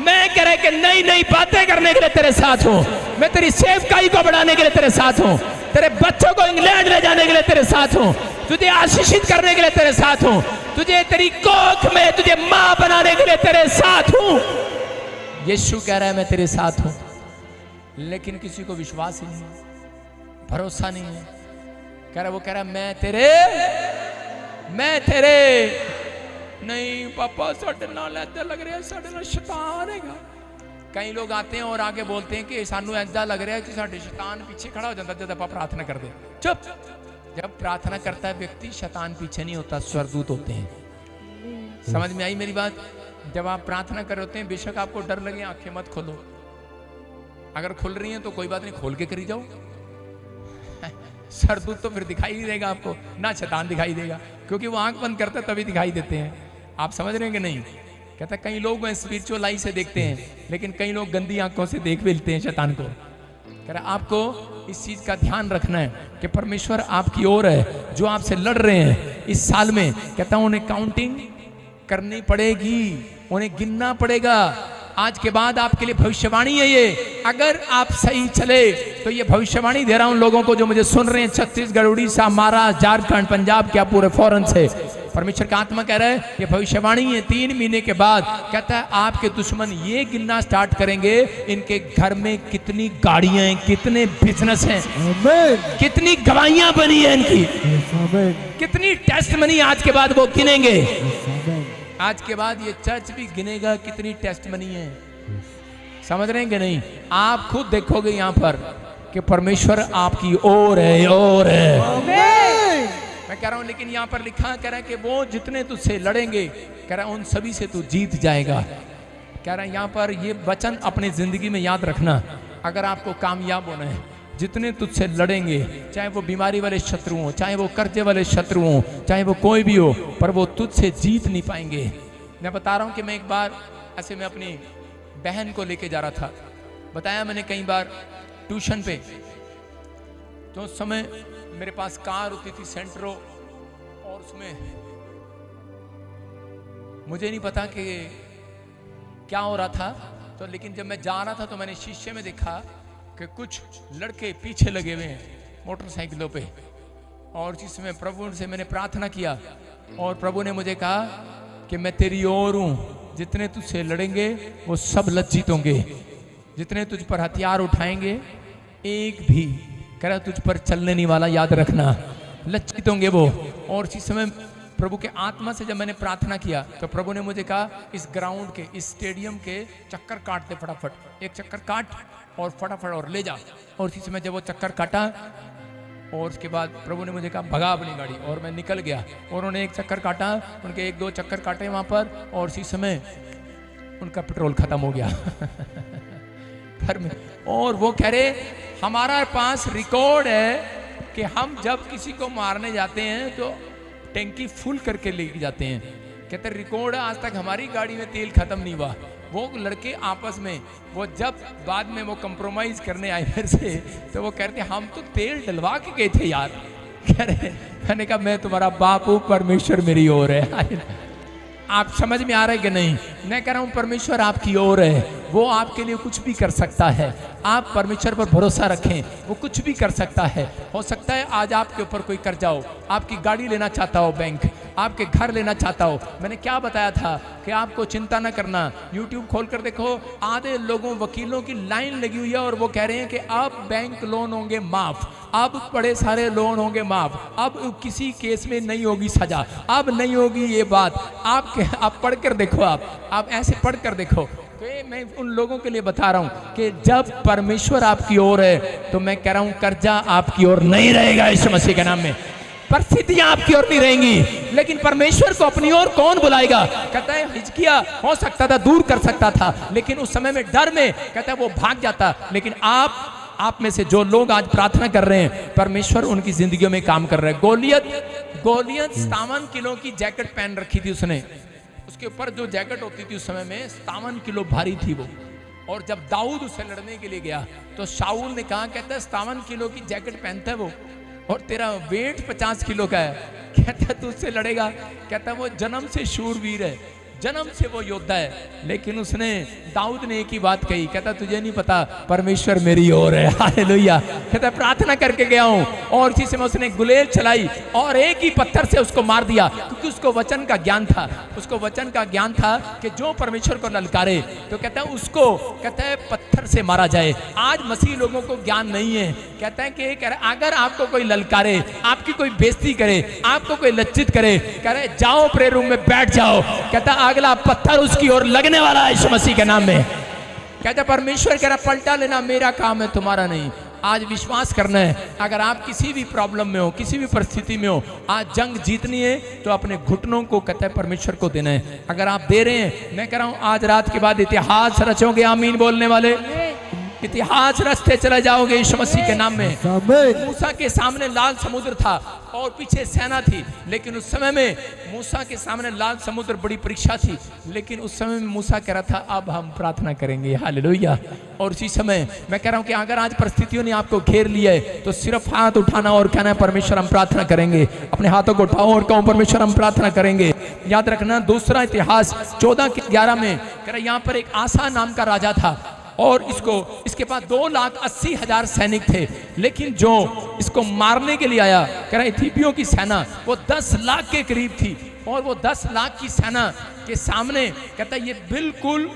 मैं कह रहा कि नई नई बातें करने के लिए तेरे साथ हूं, मैं तेरी सेवकाई को बढ़ाने के लिए तेरे साथ हूं, तेरे बच्चों को इंग्लैंड ले जाने के लिए तेरे साथ हूं, तुझे आशीषित करने के लिए तेरे साथ हूं, तुझे तेरी कोख में तुझे मां बनाने के लिए तेरे साथ हूं। यीशु कह रहा है मैं तेरे साथ हूं, लेकिन किसी को विश्वास ही नहीं, भरोसा नहीं है। कह रहा वो कह रहा मैं तेरे नहीं पापा साढ़े नाल ऐसा लग रहा है साढ़े नाल शैतान हैगा। कई लोग आते हैं और आगे बोलते हैं कि सानू ऐसा लग रहा है कि साढ़े शैतान पीछे खड़ा हो जाता जब आप प्रार्थना कर दे। चुप, जब प्रार्थना करता है व्यक्ति शैतान पीछे नहीं होता, स्वर्गदूत होते हैं। समझ में आई मेरी बात? जब आप प्रार्थना कर रहे होते हैं, बेशक आपको डर लगे, आंखें मत खोलो, अगर खुल रही हैं तो कोई बात नहीं, खोल के करी जाओ। स्वर्गदूत तो फिर दिखाई नहीं देगा आपको, ना शैतान दिखाई देगा, क्योंकि वो आंख बंद करता तभी दिखाई देते हैं। आप समझ रहे हैं कि नहीं? कहता कई लोग स्पिरिचुअल आई से देखते हैं, लेकिन कई लोग गंदी आंखों से देख भी लेते हैं शैतान को। कह रहा आपको इस चीज का ध्यान रखना है कि परमेश्वर आपकी ओर है। जो आपसे लड़ रहे हैं इस साल में, कहता हूं उन्हें काउंटिंग करनी पड़ेगी, उन्हें गिनना पड़ेगा। आज के बाद आपके लिए भविष्यवाणी है ये, अगर आप सही चले तो ये भविष्यवाणी दे रहा हूं लोगों को जो मुझे सुन रहे हैं छत्तीसगढ़, उड़ीसा, महाराष्ट्र, झारखंड, पंजाब, क्या पूरे फॉरेन से। परमेश्वर का आत्मा कह रहा है ये भविष्यवाणी है। 3 महीने के बाद कहता है आपके दुश्मन ये गिनना स्टार्ट करेंगे, इनके घर में कितनी गाड़ियां हैं, कितने बिजनेस हैं, कितनी गवाहियां बनी है इनकी, कितनी टेस्टमनी आज के बाद वो गिनेंगे। आज के बाद ये चर्च भी गिनेगा कितनी टेस्टमनी है। समझ रहे हैं कि नहीं? आप खुद देखोगे यहाँ पर कि परमेश्वर आपकी ओर है, ओर है। मैं कह रहा हूं, लेकिन यहाँ पर लिखा कह रहा है कि वो जितने तुझसे लड़ेंगे, कह रहा है उन सभी से तू जीत जाएगा। कह रहा है यहाँ पर ये वचन अपनी जिंदगी में याद रखना, अगर आपको कामयाब होना है। जितने तुझसे लड़ेंगे, चाहे वो बीमारी वाले शत्रु हों, चाहे वो कर्जे वाले शत्रु हों, चाहे वो कोई भी हो, पर वो तुझसे जीत नहीं पाएंगे। मैं बता रहा हूं कि मैं एक बार ऐसे मैं अपनी बहन को लेके जा रहा था, बताया मैंने कई बार, ट्यूशन पे। तो उस समय मेरे पास कार होती थी सेंट्रो, और उसमें मुझे नहीं पता कि क्या हो रहा था, तो लेकिन जब मैं जा रहा था तो मैंने शीशे में देखा कि कुछ लड़के पीछे लगे हुए हैं मोटरसाइकिलों पे, और जिसमें प्रभु से मैंने प्रार्थना किया और प्रभु ने मुझे कहा कि मैं तेरी ओर हूं, जितने तुझसे लड़ेंगे वो सब लज्जित होंगे, जितने तुझ पर हथियार उठाएंगे एक भी कह रहा तुझ पर चलने नहीं वाला, याद रखना, लज्जित होंगे वो। और इसी समय प्रभु के आत्मा से जब मैंने प्रार्थना किया तो प्रभु ने मुझे कहा इस ग्राउंड के, इस स्टेडियम के चक्कर काट दे फटाफट, एक चक्कर काट और फटाफट और ले जा। और इसी समय जब वो चक्कर काटा और उसके बाद प्रभु ने मुझे कहा भगा अपनी गाड़ी, और मैं निकल गया। और उन्होंने एक चक्कर काटा, उनके 1-2 चक्कर काटे वहाँ पर, और इसी समय उनका पेट्रोल खत्म हो गया। और वो कह रहे हमारा पास रिकॉर्ड है कि हम जब किसी को मारने जाते हैं तो टैंकी फुल करके लेके जाते हैं। कहते रिकॉर्ड है, आज तक हमारी गाड़ी में तेल खत्म नहीं हुआ। वो लड़के आपस में वो जब बाद में वो कंप्रोमाइज करने आए मेरे से, तो वो कहते हम तो तेल डलवा के गए थे यार। कह रहे मैंने कहा मैं तुम्हारा बाप हूँ, परमेश्वर मेरी ओर है। आप समझ में आ रहा है कि नहीं? मैं कह रहा हूँ परमेश्वर आपकी ओर है, वो आपके लिए कुछ भी कर सकता है। आप परमेश्वर पर भरोसा रखें, वो कुछ भी कर सकता है। हो सकता है आज आपके ऊपर कोई कर्जा हो, आपकी गाड़ी लेना चाहता हो बैंक, आपके घर लेना चाहता हो। मैंने क्या बताया था कि आपको चिंता न करना, YouTube खोल कर देखो, आधे लोगों वकीलों की लाइन लगी हुई है और वो कह रहे हैं कि अब बैंक लोन होंगे माफ, अब बड़े सारे लोन होंगे माफ, अब किसी केस में नहीं होगी सजा, अब नहीं होगी ये बात। आप पढ़ कर देखो, आप ऐसे पढ़ कर देखो। तो ये मैं उन लोगों के लिए बता रहा हूं कि जब परमेश्वर आपकी ओर है तो मैं कह रहा हूं कर्जा आपकी ओर नहीं रहेगा। यीशु मसीह के नाम में परिस्थितियां आपकी ओर नहीं रहेंगी, लेकिन परमेश्वर को अपनी ओर कौन बुलाएगा? कहता है हिजकिया हो सकता था दूर कर सकता था, लेकिन उस समय में डर में कहता है वो भाग जाता। लेकिन आप आप में से जो लोग आज प्रार्थना कर रहे हैं, परमेश्वर उनकी जिंदगियों में काम कर रहा है। गोलियत 57 किलो की जैकेट पहन रखी थी उसने, उसके ऊपर जो जैकेट होती थी उस समय में 57 किलो भारी थी वो। और जब दाऊद उससे लड़ने के लिए गया तो शाऊल ने कहा, कहता है 57 किलो की जैकेट पहनता है वो और तेरा वेट 50 किलो का है, कहता है तू उससे लड़ेगा? कहता है वो जन्म से शूरवीर है, जन्म से वो योद्धा है। लेकिन उसने, दाऊद ने एक ही बात कही, कहता तुझे नहीं पता परमेश्वर मेरी ओर है। हालेलुया। कहता प्रार्थना करके गया हूं और इसी समय उसने गुलेल चलाई और एक ही पत्थर से उसको मार दिया, क्योंकि उसको वचन का ज्ञान था। उसको वचन का ज्ञान था कि जो परमेश्वर को ललकारे तो कहता है उसको, कहता है पत्थर से मारा जाए। आज मसीह लोगों को ज्ञान नहीं है। कहता है कि अगर आपको कोई ललकारे, आपकी कोई बेइज्जती करे, आपको कोई लज्जित करे, कह रहे जाओ प्रेयर रूम में बैठ जाओ, कहता अगला पत्थर उसकी ओर लगने वाला है यीशु मसीह के नाम में। कहता परमेश्वर कह रहा पलटा लेना मेरा काम है, तुम्हारा नहीं। आज विश्वास करना है, अगर आप किसी भी प्रॉब्लम में हो, किसी भी परिस्थिति में हो, आज जंग जीतनी है तो अपने घुटनों को कहता है परमेश्वर को देना है। अगर आप दे रहे हैं, मैं कह रहा हूं आज रात के बाद इतिहास रचोगे। आमीन बोलने वाले, इतिहास रचते चले जाओगे यीशु मसीह के नाम में। मूसा के सामने लाल समुद्र था और पीछे सेना थी, लेकिन उस समय में मूसा के सामने लाल समुद्र बड़ी परीक्षा थी, लेकिन उस समय में मूसा कह रहा था अब हम प्रार्थना करेंगे। हालेलुया। और उसी समय मैं कह रहा हूं कि अगर आज परिस्थितियों ने आपको घेर लिया है तो सिर्फ हाथ उठाना और कहना है परमेश्वर हम प्रार्थना करेंगे। अपने हाथों को उठाओ और कहो परमेश्वर हम प्रार्थना करेंगे। याद रखना दूसरा इतिहास 14:11 में कह रहा यहाँ पर एक आसा नाम का राजा था और इसके पास 2,80,000 सैनिक थे, लेकिन जो इसको मारने के लिए आया, कह रहा इथियोपियों की सेना वो 10 लाख के करीब थी और वो 10 लाख की सेना के सामने कहता ये बिल्कुल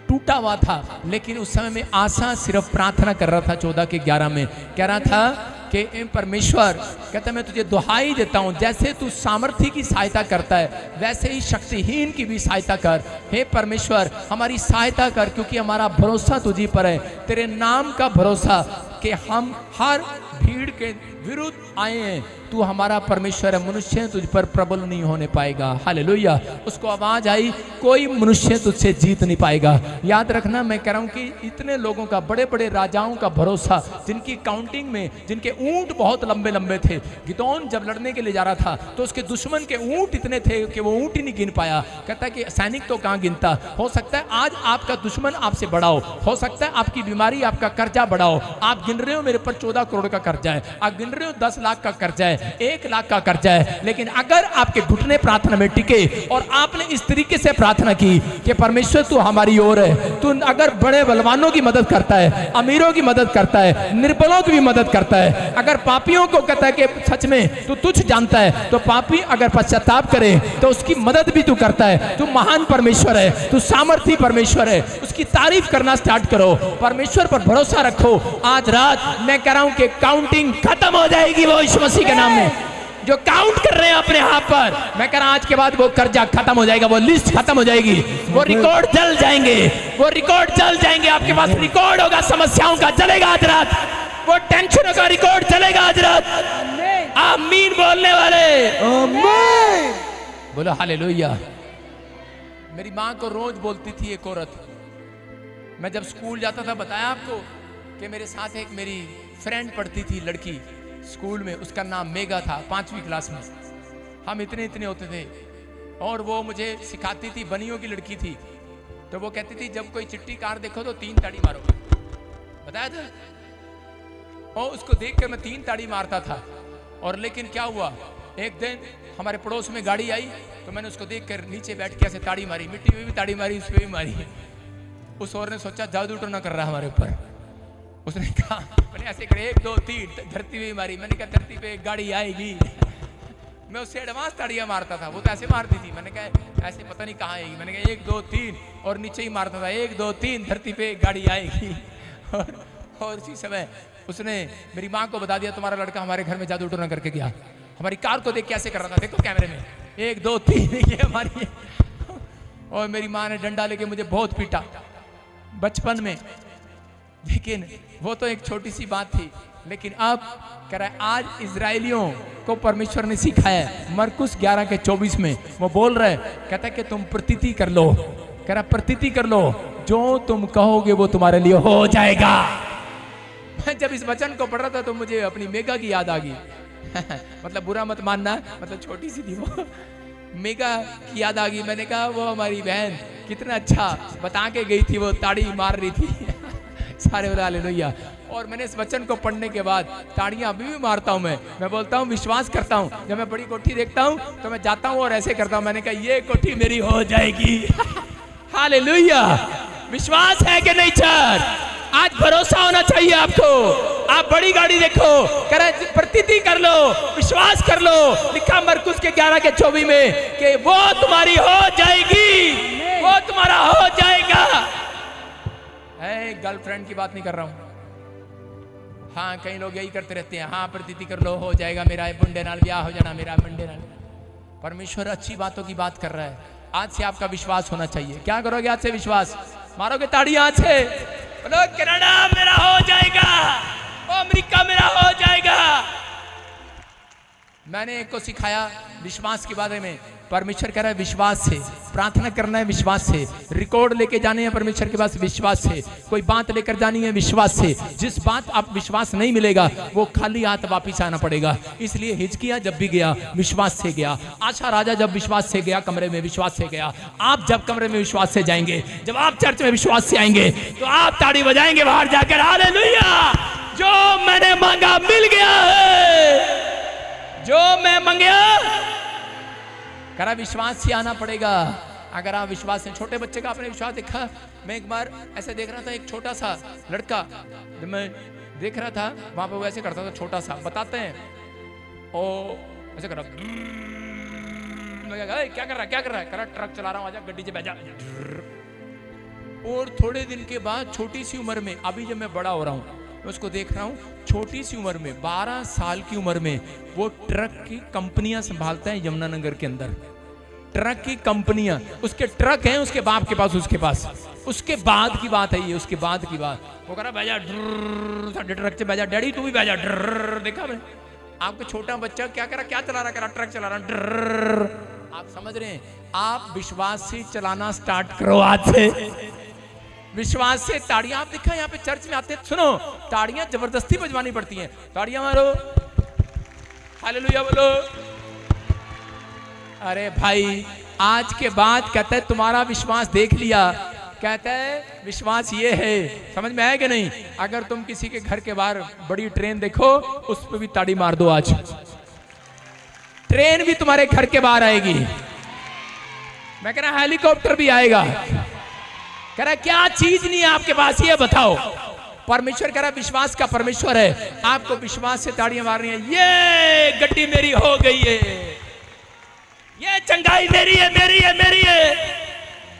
टूटा हुआ था। लेकिन उस समय में आसा सिर्फ प्रार्थना कर रहा था। 14:11 में कह रहा था कि परमेश्वर, कहता मैं तुझे दुहाई देता हूं, जैसे तू सामर्थ्य की सहायता करता है वैसे ही शक्तिहीन की भी सहायता कर। हे परमेश्वर हमारी सहायता कर, क्योंकि हमारा भरोसा तुझी पर है। तेरे नाम का भरोसा कि हम हर भीड़ के विरुद्ध आए हैं, तू हमारा परमेश्वर है, मनुष्य तुझ पर प्रबल नहीं होने पाएगा। हालेलुया। उसको आवाज आई कोई मनुष्य तुझसे जीत नहीं पाएगा। याद रखना, मैं कह रहा हूं कि इतने लोगों का, बड़े बड़े राजाओं का भरोसा, जिनकी काउंटिंग में, जिनके ऊंट बहुत लंबे लंबे थे। गिदोन जब लड़ने के लिए जा रहा था तो उसके दुश्मन के ऊंट इतने थे कि वो ऊंट ही नहीं गिन पाया। कहता कि सैनिक तो कहां गिनता। हो सकता है आज आपका दुश्मन आपसे बड़ा हो सकता है आपकी बीमारी, आपका कर्जा बड़ा हो। आप गिन रहे हो मेरे पर 14 करोड़ का कर्जा है, आप गिन रहे हो 10 लाख का कर्जा है, 1 लाख का कर्जा है, लेकिन अगर आपके घुटने प्रार्थना में टिके और आपने इस तरीके से प्रार्थना की कि परमेश्वर तू हमारी ओर है, तू अगर बड़े बलवानों की मदद करता है, अमीरों की मदद करता है, निर्बलों की भी मदद करता है, अगर पापियों को कहता है कि सच में तू तुझ जानता है, तो पापी अगर पश्चाताप करे तो उसकी मदद भी तू करता है। तू महान परमेश्वर है, तू सामर्थी परमेश्वर है, उसकी तारीफ करना स्टार्ट करो, परमेश्वर पर भरोसा रखो। आज रात मैं कह रहा हूं कि काउंटिंग खत्म हो जाएगी वो यीशु मसीह के नाम में। जो काउंट कर रहे हैं अपने हाथ पर, मैं कह रहा हूं आज के बाद वो कर्जा खत्म हो जाएगा, वो लिस्ट खत्म हो जाएगी, वो रिकॉर्ड जल जाएंगे, वो रिकॉर्ड जल जाएंगे। आपके पास रिकॉर्ड होगा, समस्याओं का जलेगा आज रात, वो टेंशनों का रिकॉर्ड चलेगा आज रात। आमीन बोलने वाले आमीन बोलो हालेलुया। मेरी माँ को रोज बोलती थी एक औरत, मैं जब स्कूल जाता था, बताया आपको कि मेरे साथ एक मेरी फ्रेंड पढ़ती थी लड़की स्कूल में, उसका नाम मेगा था, 5वीं क्लास में। हम इतने इतने होते थे और वो मुझे सिखाती थी, बनियों की लड़की थी। तो वो कहती थी जब कोई चिट्ठी कार देखो तो 3 ताड़ी मारो, बताया था। और उसको देख कर मैं 3 ताड़ी मारता था। और लेकिन क्या हुआ, एक दिन हमारे पड़ोस में गाड़ी आई तो मैंने उसको देख कर नीचे बैठ के ऐसे ताड़ी मारी, मिट्टी में भी ताड़ी मारी, उस पर भी मारी। उस और ने सोचा जादू टोना कर रहा हमारे ऊपर। उसने कहा, मैंने ऐसे करे 1 2 3 धरती पे मारी। मैंने कहा धरती पे एक गाड़ी आएगी। मैं उससे एडवांस ताड़ियां मारता था, वो तो ऐसे मारती थी। मैंने कहा ऐसे पता नहीं कहाँ आएगी। मैंने कहा 1 2 3 और नीचे ही मारता था, 1 2 3 धरती पे एक गाड़ी आएगी। और उसी समय उसने मेरी माँ को बता दिया तुम्हारा लड़का हमारे घर में जादू टोना करके गया। हमारी कार को देख कैसे कर रहा था, देखो कैमरे में, 1 2 3 ये हमारी। और मेरी माँ ने डंडा लेके मुझे बहुत पीटा बचपन में, लेकिन वो तो एक छोटी सी बात थी। लेकिन अब कह रहा है आज इजराइलियों को परमेश्वर ने सिखाया है। मरकुस 11:24 में वो बोल रहा है, कहता है कि तुम प्रतीति कर लो, कह रहा प्रतीति कर लो, जो तुम कहोगे वो तुम्हारे लिए हो जाएगा। मैं जब इस वचन को पढ़ रहा था तो मुझे अपनी मेगा की याद आ गई। मतलब बुरा मत मानना, मतलब छोटी सी थी वो, मेगा की याद आ गई। मैंने कहा वो हमारी बहन कितना अच्छा बता के गई थी, वो ताड़ी मार रही थी। सारे बोले हालेलुया। और मैंने इस वचन को पढ़ने के बाद ताड़ियां अभी भी मारता हूं। मैं बोलता हूं, विश्वास करता हूं। जब मैं बड़ी कोठी देखता हूं तो मैं जाता हूं और ऐसे करता हूं। मैंने कहा ये कोठी मेरी हो जाएगी। हालेलुया। विश्वास है कि नहीं चर्च? आज भरोसा होना चाहिए आपको। आप बड़ी गाड़ी देखो, प्रतीति कर लो, विश्वास कर लो। लिखा मरकुस के 11:24 में कि वो तुम्हारी हो जाएगी, वो तुम्हारा हो जाएगा। गर्लफ्रेंड की बात नहीं कर रहा हूं। हाँ, कई लोग यही करते रहते हैं, हाँ प्रतीति कर लो, हो जाएगा मेरा बुंडे नाल ब्याह हो जाना, मेरा मुंडे नाल। परमेश्वर अच्छी बातों की बात कर रहा है। आज से आपका विश्वास होना चाहिए। क्या करोगे आज से? विश्वास मारोगे ताड़ी आज से। बोलो कनाडा मेरा हो जाएगा, अमेरिका मेरा हो जाएगा। मैंने एक को सिखाया विश्वास के बारे में। परमेश्वर कह रहा है विश्वास से प्रार्थना करना है, विश्वास से रिकॉर्ड लेके जाने हैं परमेश्वर के पास, विश्वास से कोई बात लेकर जानी है, विश्वास से। जिस बात आप विश्वास नहीं मिलेगा वो खाली हाथ वापिस आना पड़ेगा। इसलिए हिजकिय्याह जब भी गया विश्वास से गया। आशा राजा जब विश्वास से गया कमरे में, विश्वास से गया। आप जब कमरे में विश्वास से जाएंगे, जब आप चर्च में विश्वास से आएंगे तो आप ताड़ी बजाएंगे बाहर जाकर, हालेलुया। जो मैंने मांगा मिल गया है, जो मैं मांगा। करा विश्वास से आना पड़ेगा। अगर आप विश्वास से, छोटे बच्चे का आपने विश्वास देखा। मैं एक बार ऐसे देख रहा था, एक छोटा सा लड़का, जब मैं देख रहा था वहां पे वो ऐसे करता था, छोटा सा बताते हैं ओ ऐसे कर रहा। मैं क्या कर रहा है? करा ट्रक चला रहा हूँ, आजा गड्डी से बैठा। और थोड़े दिन के बाद छोटी सी उम्र में, अभी जब मैं बड़ा हो रहा हूँ मैं उसको देख रहा हूँ, छोटी सी उम्र में 12 साल की उम्र में वो ट्रक की कंपनियां संभालता है यमुनानगर के अंदर। ट्रक की कंपनियां, उसके ट्रक हैं उसके बाप के पास, उसके बाद की बात है ये, उसके बाद की बात। वो कह रहा बैजा ट्रक से बैजा, डैडी तू भी बैजा। देखा मैं आपका छोटा बच्चा क्या करा, क्या चला रहा, करा ट्रक चला रहा। आप समझ रहे हैं? आप विश्वास से चलाना स्टार्ट करो आज से। विश्वास से ताड़ियां, आप देखा यहाँ पे चर्च में आते हैं, सुनो ताड़ियां जबरदस्ती बजवानी पड़ती हैं। ताड़ियां मारो, हालेलुया बोलो। अरे भाई आज के बाद कहता है तुम्हारा विश्वास देख लिया, कहता है विश्वास ये है, समझ में आया कि नहीं? अगर तुम किसी के घर के बाहर बड़ी ट्रेन देखो उस पर भी ताड़ी मार दो। आज ट्रेन भी तुम्हारे घर के बाहर आएगी। मैं कह रहा हेलीकॉप्टर भी आएगा। कह रहा क्या चीज नहीं है आपके पास, ये बताओ। परमेश्वर कह रहा विश्वास का परमेश्वर है। आपको विश्वास से ताड़ियां मारनी है। ये गड्डी मेरी हो गई है, ये चंगाई मेरी है, मेरी है, मेरी है।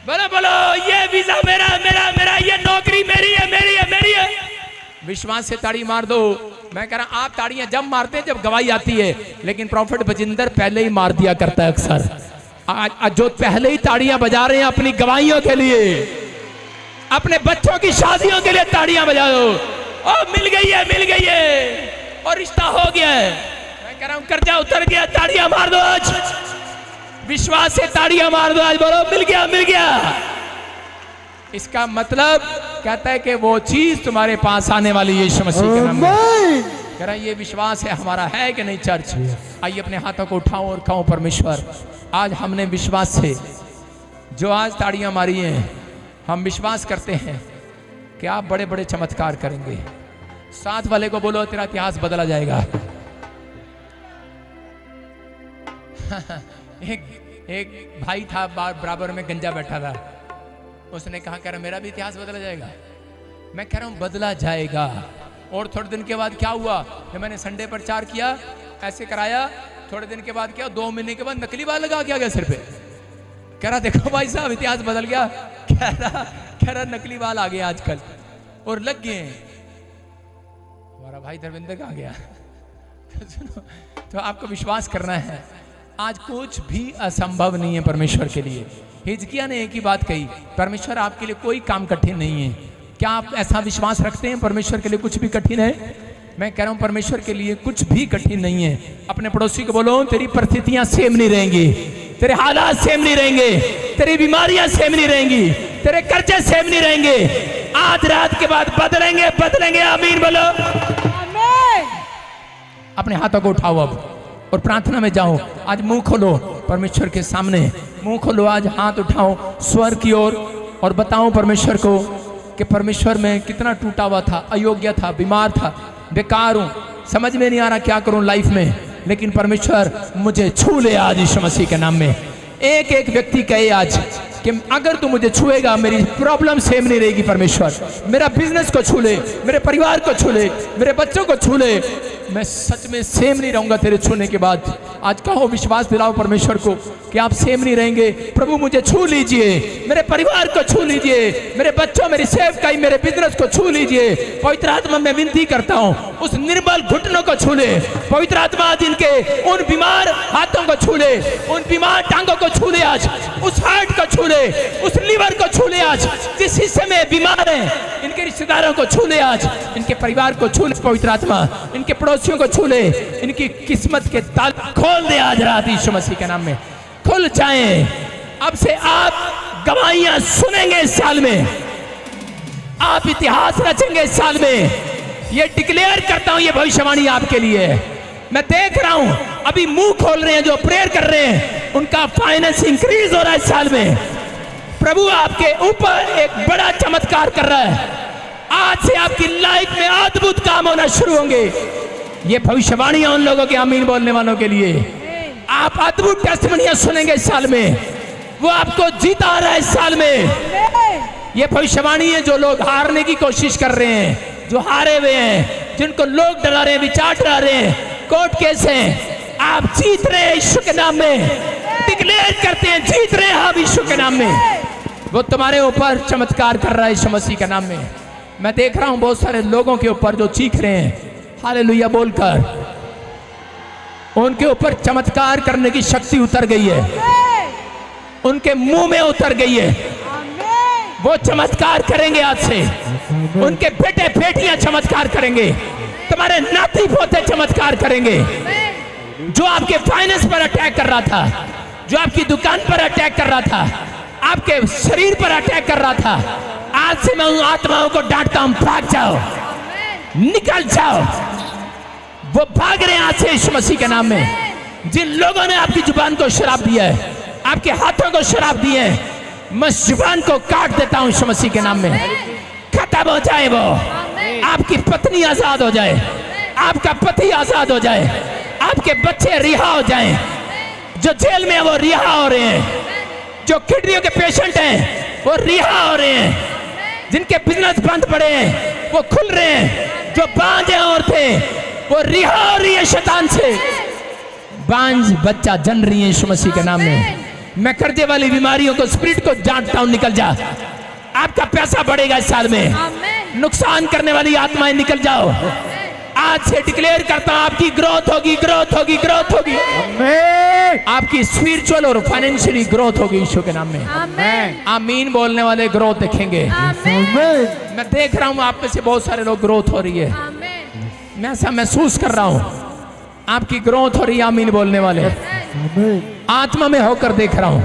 बोलो बोलो, ये वीजा मेरा, मेरा, मेरा, ये नौकरी मेरी है, मेरी है, मेरी है। विश्वास से ताड़ी मार दो। मैं कह रहा आप ताड़ियां जब मारते हैं जब गवाही आती है, लेकिन प्रॉफिट बजिंदर पहले ही मार दिया करता है अक्सर। आज जो पहले ही ताड़ियां बजा रहे हैं अपनी गवाहियों के लिए, अपने बच्चों की शादियों के लिए ताड़ियां बजा दो। और मिल गई है, मिल गई है, और रिश्ता हो गया है। मैं कह रहा हूं कर्जा उतर गया, ताड़ियां मार दो आज। विश्वास से ताड़ियां मार दो आज, बोलो मिल गया, मिल गया। इसका मतलब कहता है कि वो चीज तुम्हारे पास आने वाली है यीशु मसीह के नाम में। कह रहा ये विश्वास है हमारा, है कि नहीं चर्च? आइए अपने हाथों को उठाओ और कहो परमेश्वर आज हमने विश्वास से जो आज ताड़ियां मारी हैं, हम विश्वास करते हैं कि आप बड़े बड़े चमत्कार करेंगे। साथ वाले को बोलो तेरा इतिहास बदला जाएगा। एक भाई था बराबर में गंजा बैठा था, उसने कहा कह रहा मेरा भी इतिहास बदला जाएगा। मैं कह रहा हूं बदला जाएगा। और थोड़े दिन के बाद क्या हुआ, जब मैंने संडे प्रचार किया ऐसे कराया, थोड़े दिन के बाद क्या, 2 महीने के बाद नकली बाल लगा के आ गया सिर पे। कह रहा देखो भाई साहब इतिहास बदल गया। कह रहा नकली बाल आ गए आजकल और लग गए। हमारा भाई धर्मेंद्र का आ गया। तो सुनो, तो आपको विश्वास करना है आज कुछ भी असंभव नहीं है परमेश्वर के लिए। हिजकिय्याह ने एक ही बात कही, परमेश्वर आपके लिए कोई काम कठिन नहीं है। क्या आप ऐसा विश्वास रखते हैं परमेश्वर के लिए कुछ भी कठिन है? मैं कह रहा हूं परमेश्वर के लिए कुछ भी कठिन नहीं है। अपने पड़ोसी को बोलो तेरी परिस्थितियां सेम नहीं रहेंगी, तेरे हालात सेम नहीं रहेंगे, तेरी बीमारियां सेम नहीं रहेंगी, तेरे कर्जे सेम नहीं रहेंगे। आज रात के बाद बदलेंगे बदलेंगे। आमीन बोलो। आमीन। अपने हाथों को उठाओ अब और प्रार्थना में जाओ। आज मुंह खोलो परमेश्वर के सामने, मुंह खोलो, आज हाथ उठाओ स्वर की ओर और बताओ परमेश्वर को कि परमेश्वर में कितना टूटा हुआ था, अयोग्य था, बीमार था, बेकार हूं, समझ में नहीं आ रहा क्या करूं लाइफ में, लेकिन परमेश्वर मुझे छू ले आज यीशु मसीह के नाम में। एक एक व्यक्ति कहे आज कि अगर तू मुझे छुएगा मेरी प्रॉब्लम सेम नहीं रहेगी। परमेश्वर मेरा बिजनेस को छू ले, मेरे परिवार को छू ले, मेरे बच्चों को छू ले, मैं सच में सेम नहीं रहूंगा तेरे छूने के बाद। आज कहो, विश्वास दिलाओ परमेश्वर को कि आप सेम नहीं रहेंगे। प्रभु मुझे छू लीजिए, मेरे परिवार को छू लीजिए, मेरे बच्चों, मेरी सेवकाई, मेरे बिजनेस को छू लीजिए। पवित्र आत्मा मैं विनती करता हूँ उस निर्बल घुटनों को छू ले। पवित्र आत्मा आज इनके उन बीमार हाथों को छू ले, उन बीमार टांगों को छू ले, आज उस हार्ट को छू ले, उस लीवर को छू ले, आज जिस हिस्से में बीमार हैं इनके रिश्तेदारों को छू ले, आज इनके परिवार को छू ले। पवित्र आत्मा इनके पड़ोसियों को छू ले, इनकी किस्मत के ताले खोल दे आज रात यीशु मसीह के नाम में। खुल जाएं। अब से आप गवाहियां सुनेंगे इस साल में, आप इतिहास रचेंगे इस साल में। ये डिक्लेयर करता हूं, ये भविष्यवाणी आपके लिए है। मैं देख रहा हूं अभी मुंह खोल रहे हैं जो प्रेयर कर रहे हैं, उनका फाइनेंस इंक्रीज हो रहा है इस साल में। प्रभु आपके ऊपर एक बड़ा चमत्कार कर रहा है। आज से आपकी लाइफ में अद्भुत काम होना शुरू होंगे। ये भविष्यवाणियां उन लोगों के आमीन बोलने वालों के लिए। आप अद्भुत टेस्टिमनियां सुनेंगे इस साल में। वो आपको जीता आ रहा है इस साल में। ये भविष्यवाणी है जो लोग हारने की कोशिश कर रहे हैं, जो हारे हुए हैं, जिनको लोग डरा रहे हैं, विचार डरा रहे हैं, कोर्ट केस हैं, आप जीत रहे हैं यीशु के नाम में। डिक्लेयर करते हैं जीत रहे हैं आप यीशु के नाम में। वो तुम्हारे ऊपर चमत्कार कर रहा है यीशु मसीह के नाम में। मैं देख रहा हूं बहुत सारे लोगों के ऊपर जो चीख रहे हैं हालेलुया बोलकर, उनके ऊपर चमत्कार करने की शक्ति उतर गई है, उनके मुंह में उतर गई है। वो चमत्कार करेंगे आज से। उनके बेटे बेटियां चमत्कार करेंगे, तुम्हारे नाती पोते चमत्कार करेंगे। जो आपके फाइनेंस पर अटैक कर रहा था, जो आपकी दुकान पर अटैक कर रहा था, आपके शरीर पर अटैक कर रहा था, आज से मैं उन आत्माओं को डांटता हूं, भाग जाओ, निकल जाओ। वो भाग रहे हैं आज से यीशु मसीह के नाम में। जिन लोगों ने आपकी जुबान को शराब दिया है, आपके हाथों को शराब दिए है, मैं जुबान को काट देता हूं यीशु मसीह के नाम में। खत्म हो जाए वो। आपकी पत्नी आजाद हो जाए, आपका पति आजाद हो जाए, आपके बच्चे रिहा हो जाएं। जो जेल में है वो रिहा हो रहे हैं, जो किडनियों के पेशेंट हैं वो रिहा हो रहे हैं, जिनके बिजनेस बंद पड़े हैं वो खुल रहे हैं, जो बांझ हैं औरतें वो रिहा हो रही है शैतान से। बांझ बच्चा जन रही है यीशु मसीह के नाम में। मैं कर्जे वाली बीमारियों को, स्पिरिट को डांटता हूं, निकल जा। आपका पैसा बढ़ेगा इस साल में। नुकसान करने वाली आत्माएं निकल जाओ। आज से डिक्लेयर करता हूं आपकी ग्रोथ होगी, ग्रोथ होगी, ग्रोथ होगी। आपकी स्पिरिचुअल और फाइनेंशियली ग्रोथ होगी यीशु के नाम में। आमीन बोलने वाले ग्रोथ देखेंगे। मैं देख रहा हूं आप में से बहुत सारे लोग ग्रोथ हो रही है, मैं ऐसा महसूस कर रहा हूं आपकी ग्रोथ हो रही है। आमीन बोलने वाले आत्मा में होकर देख रहा हूं।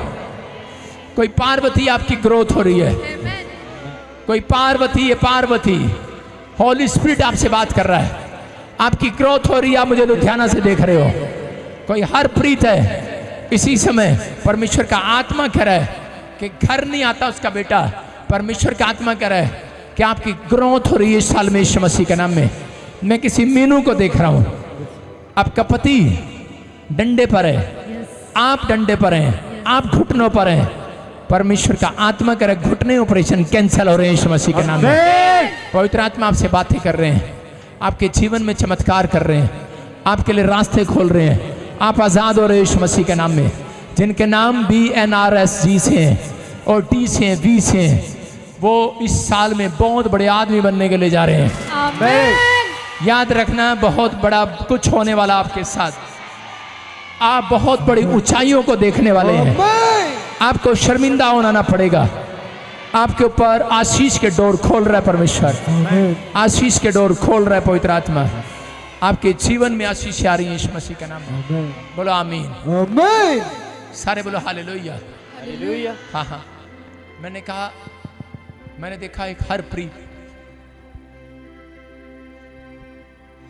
कोई पार्वती आपकी ग्रोथ हो रही है, कोई पार्वती, ये पार्वती होली स्पिरिट आपसे बात कर रहा है, आपकी ग्रोथ हो रही है। आप मुझे लुधियाना से देख रहे हो। कोई हरप्रीत है इसी समय, परमेश्वर का आत्मा कह रहा है कि घर नहीं आता उसका बेटा। परमेश्वर का आत्मा कह रहा है कि आपकी ग्रोथ हो रही है इस साल में यीशु मसीह के नाम में। मैं किसी मीनू को देख रहा हूं, आपका पति डंडे पर है, आप डंडे पर हैं, आप घुटनों पर हैं। परमेश्वर का आत्मा करे घुटने ऑपरेशन कैंसिल हो रहे हैं यीशु मसीह के नाम में। पवित्र आत्मा आपसे बातें कर रहे हैं, आपके जीवन में चमत्कार कर रहे हैं, आपके लिए रास्ते खोल रहे हैं। आप आजाद हो रहे हैं यीशु मसीह के नाम में। जिनके नाम BNRSG से हैं और D से हैं, V से हैं, वो इस साल में बहुत बड़े आदमी बनने के लिए जा रहे हैं। याद रखना, बहुत बड़ा कुछ होने वाला आपके साथ। आप बहुत बड़ी ऊंचाइयों को देखने वाले हैं। आपको शर्मिंदा होना ना पड़ेगा। आपके ऊपर आशीष के डोर खोल रहा है परमेश्वर, आशीष के डोर खोल रहा है पवित्र आत्मा। आपके जीवन में आशीष आ रही है यीशु मसीह का नाम में। बोलो आमीन। सारे बोलो हालेलुया। हाँ हाँ, मैंने कहा मैंने देखा एक हरप्रीत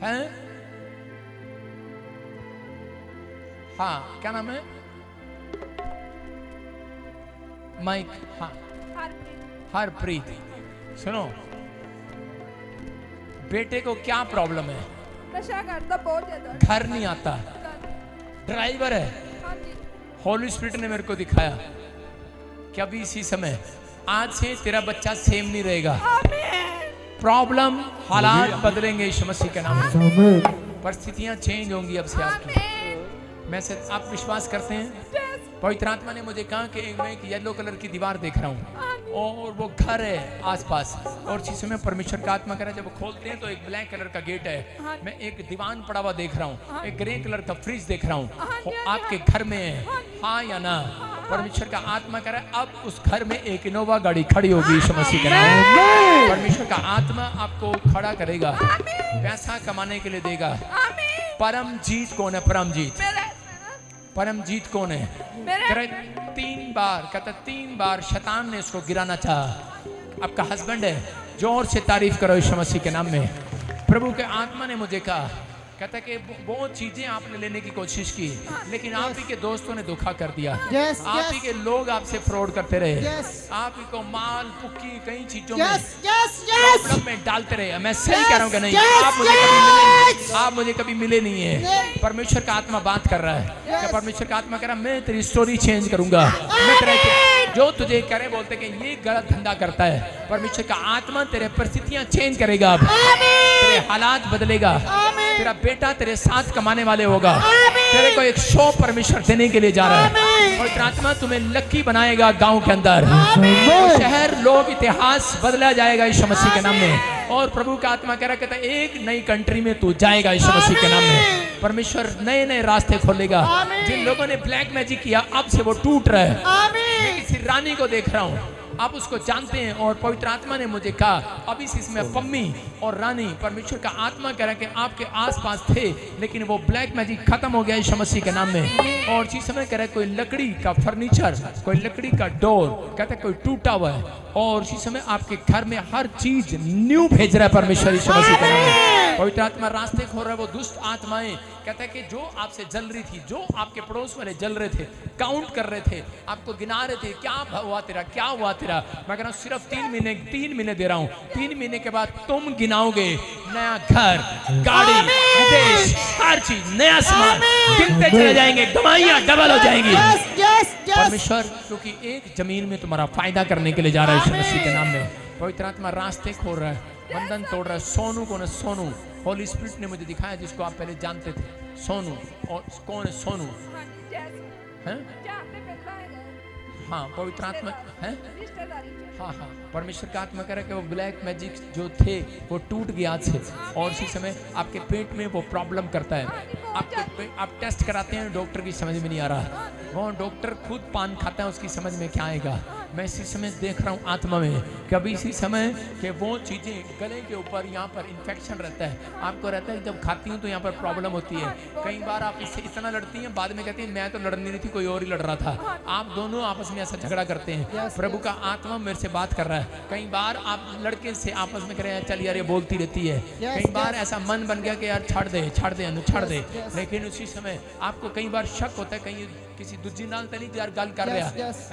है, हाँ क्या नाम है, माइक, हाँ हरप्रीत। सुनो, बेटे को क्या प्रॉब्लम है? नशा करता बहुत ज्यादा, घर नहीं आता, ड्राइवर है। हाँ जी, होली स्पिरिट ने मेरे को दिखाया कि अभी इसी समय आज से तेरा बच्चा सेम नहीं रहेगा। प्रॉब्लम, हालात बदलेंगे यीशु मसीह के नाम में, परिस्थितियां चेंज होंगी अब से आपकी। मैं से आप विश्वास करते हैं? पवित्र आत्मा ने मुझे कहा कि मैं एक येलो कलर की दीवार देख रहा हूँ और वो घर है आसपास, और इसी समय परमेश्वर का आत्मा कह रहा है जब वो खोलते हैं तो एक ब्लैक कलर का गेट है। मैं एक दीवान पड़ा हुआ देख रहा हूँ, एक ग्रे कलर का फ्रिज देख रहा हूँ, वो आपके घर में है, हाँ या ना? परमेश्वर का आत्मा कह रहा है अब उस घर में एक इनोवा गाड़ी खड़ी होगी यीशु मसीह के नाम में। परमेश्वर का आत्मा आपको खड़ा करेगा, पैसा कमाने के लिए देगा। परमजीत कौन है? परमजीत, परमजीत कौन है? करे 3 बार, कहता 3 बार शैतान ने उसको गिराना चाहा। आपका हस्बैंड है, जोर से तारीफ करो यीशु मसीह के नाम में। प्रभु के आत्मा ने मुझे कहा, कहता कि बहुत चीजें आपने लेने की कोशिश की लेकिन आप ही के दोस्तों ने धोखा कर दिया। आप ही के लोग आपसे फ्रॉड करते रहे, आप ही को माल पुक्की कई चीजों में प्रॉब्लम में डालते रहे। मैं सही कह रहा हूँ कि नहीं? आप मुझे कभी मिले नहीं है। परमेश्वर का आत्मा बात कर रहा है, परमेश्वर का आत्मा कह रहा है मैं तेरी स्टोरी चेंज करूंगा। मैं तेरे जो तुझे करे बोलते कि ये गलत धंधा करता है, परमेश्वर का आत्मा तेरे परिस्थितियां चेंज करेगा, तेरे हालात बदलेगा, तेरा बेटा तेरे साथ कमाने वाले होगा, तेरे को एक शो परमेश्वर देने के लिए जा रहा है। पवित्र आत्मा तुम्हें लकी बनाएगा गांव के अंदर, शहर, लोग, इतिहास बदला जाएगा यीशु मसीह के नाम में। और प्रभु का आत्मा कह रहा कहता एक नई कंट्री में तू जाएगा यीशु मसीह के नाम में। परमेश्वर नए नए रास्ते खोलेगा। जिन लोगों ने ब्लैक मैजिक किया अब से वो टूट रहा है। मैं किसी रानी को देख रहा हूँ, आप उसको जानते हैं, और पवित्र आत्मा ने मुझे कहा अभी इसमें पम्मी और रानी, परमेश्वर का आत्मा कह रहा है कि आपके आसपास थे लेकिन वो ब्लैक मैजिक खत्म हो गया यीशु मसीह के नाम में। और इसी समय कह रहा है कोई लकड़ी का फर्नीचर, कोई लकड़ी का डोर, कहता है कोई टूटा हुआ है, और इसी समय आपके घर में हर चीज न्यू भेज रहा है परमेश्वर यीशु मसीह के नाम में। पवित्र आत्मा रास्ते खोल रहा है। वो दुष्ट आत्माएं कहता है कि जो आपसे जल रही थी, जो आपके पड़ोस वाले जल रहे थे, काउंट कर रहे थे, आपको गिना रहे थे, क्या हुआ तेरा, क्या हुआ तेरा, मैं कह रहा हूँ सिर्फ 3 महीने दे रहा हूँ। 3 महीने के बाद तुम गिनाओगे नया घर, गाड़ी, विदेश, हर चीज, नया सामान गिनते चले जाएंगे, कमाइयां डबल हो जाएंगी। परमेश्वर क्योंकि एक जमीन में तुम्हारा फायदा करने के लिए जा रहा है यीशु मसीह के नाम में। पवित्र आत्मा रास्ते खोल रहा है, बंधन तोड़ रहा है। सोनू कौन है? सोनू होली स्पिरिट ने मुझे दिखाया, जिसको आप पहले जानते थे। सोनू, और कौन है सोनू? हैं? हाँ, पवित्र आत्मा है, हाँ हाँ। परमेश्वर का आत्मा कह रहा है कि वो ब्लैक मैजिक जो थे वो टूट गया आज से, और इसी समय आपके पेट में वो प्रॉब्लम करता है। आप टेस्ट कराते हैं, डॉक्टर की समझ में नहीं आ रहा, वो डॉक्टर खुद पान खाता है, उसकी समझ में क्या आएगा। मैं इसी समय देख रहा हूँ आत्मा में कि अभी इसी समय कि वो चीज़ें गले के ऊपर यहाँ पर इन्फेक्शन रहता है, आपको रहता है जब खाती हूँ तो यहाँ पर प्रॉब्लम होती है। कई बार आप इससे इतना लड़ती हैं, बाद में कहती हैं मैं तो लड़ नहीं रही थी, कोई और ही लड़ रहा था। आप दोनों आपस में ऐसा झगड़ा करते हैं। प्रभु का आत्मा मेरे से बात कर रहा है। कई बार आप लड़के से आपस में कह रहे हैं चल यार ये बोलती रहती है। कई बार ऐसा मन बन गया कि यार छाड़ दे अनु छाड़ दे, लेकिन उसी समय आपको कई बार शक होता है कहीं किसी दूसरी नाल तो नहीं यार गल कर रहा।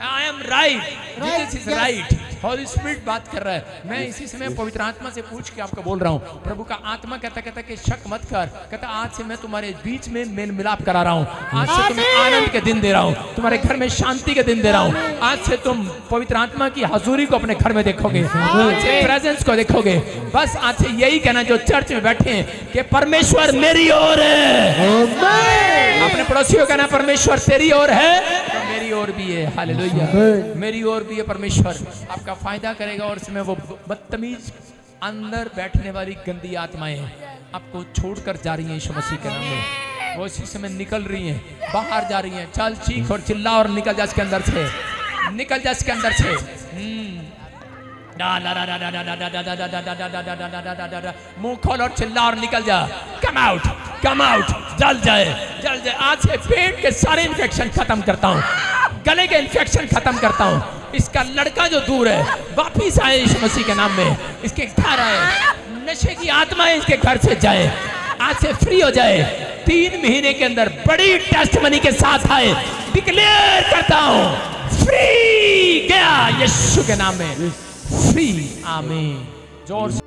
I am right, this is right. Holi spirit बात कर रहा है। मैं इसी समय पवित्र आत्मा से पूछ के आपको बोल रहा हूँ। प्रभु का आत्मा कहता कि शक मत कर, कहता आज से मैं तुम्हारे बीच में मेल मिलाप करा रहा हूँ। आज से तुम्हें आनंद के दिन दे रहा हूँ, तुम्हारे घर में शांति के दिन दे रहा हूँ। आज से तुम पवित्र आत्मा की हजूरी को अपने घर में देखोगे, आज से प्रेजेंस को देखोगे। बस आज से यही कहना जो चर्च में बैठे हैं कि परमेश्वर मेरी ओर है। अपने पड़ोसियों का कहना परमेश्वर तेरी ओर है तो मेरी ओर भी है। हालेलुया, मेरी ओर भी है। परमेश्वर आपका फायदा करेगा। और इसमें वो बदतमीज अंदर बैठने वाली गंदी आत्माएं आपको छोड़कर जा रही हैं यीशु मसीह के नाम में। वो इसी समय निकल रही हैं, बाहर जा रही हैं। चल चीख और चिल्ला और निकल जा इसके अंदर से, निकल जा इसके अंदर से। मुंह खोल और चिल्ला और निकल जा। कम आउट, कम आउट, जल जाए, जल जाए। आज से पेट के सारे इन्फेक्शन खत्म करता हूँ, गले के इन्फेक्शन खत्म करता हूँ। इसका लड़का जो दूर है वापिस आए यीशु मसीह के नाम में, इसके घर आए, नशे की आत्मा इसके घर से जाए, आज से फ्री हो जाए, 3 महीने के अंदर बड़ी टेस्ट मनी के साथ आए। डिक्लेयर करता हूं फ्री गया यीशु के नाम में, फ्री। आमीन। जोर से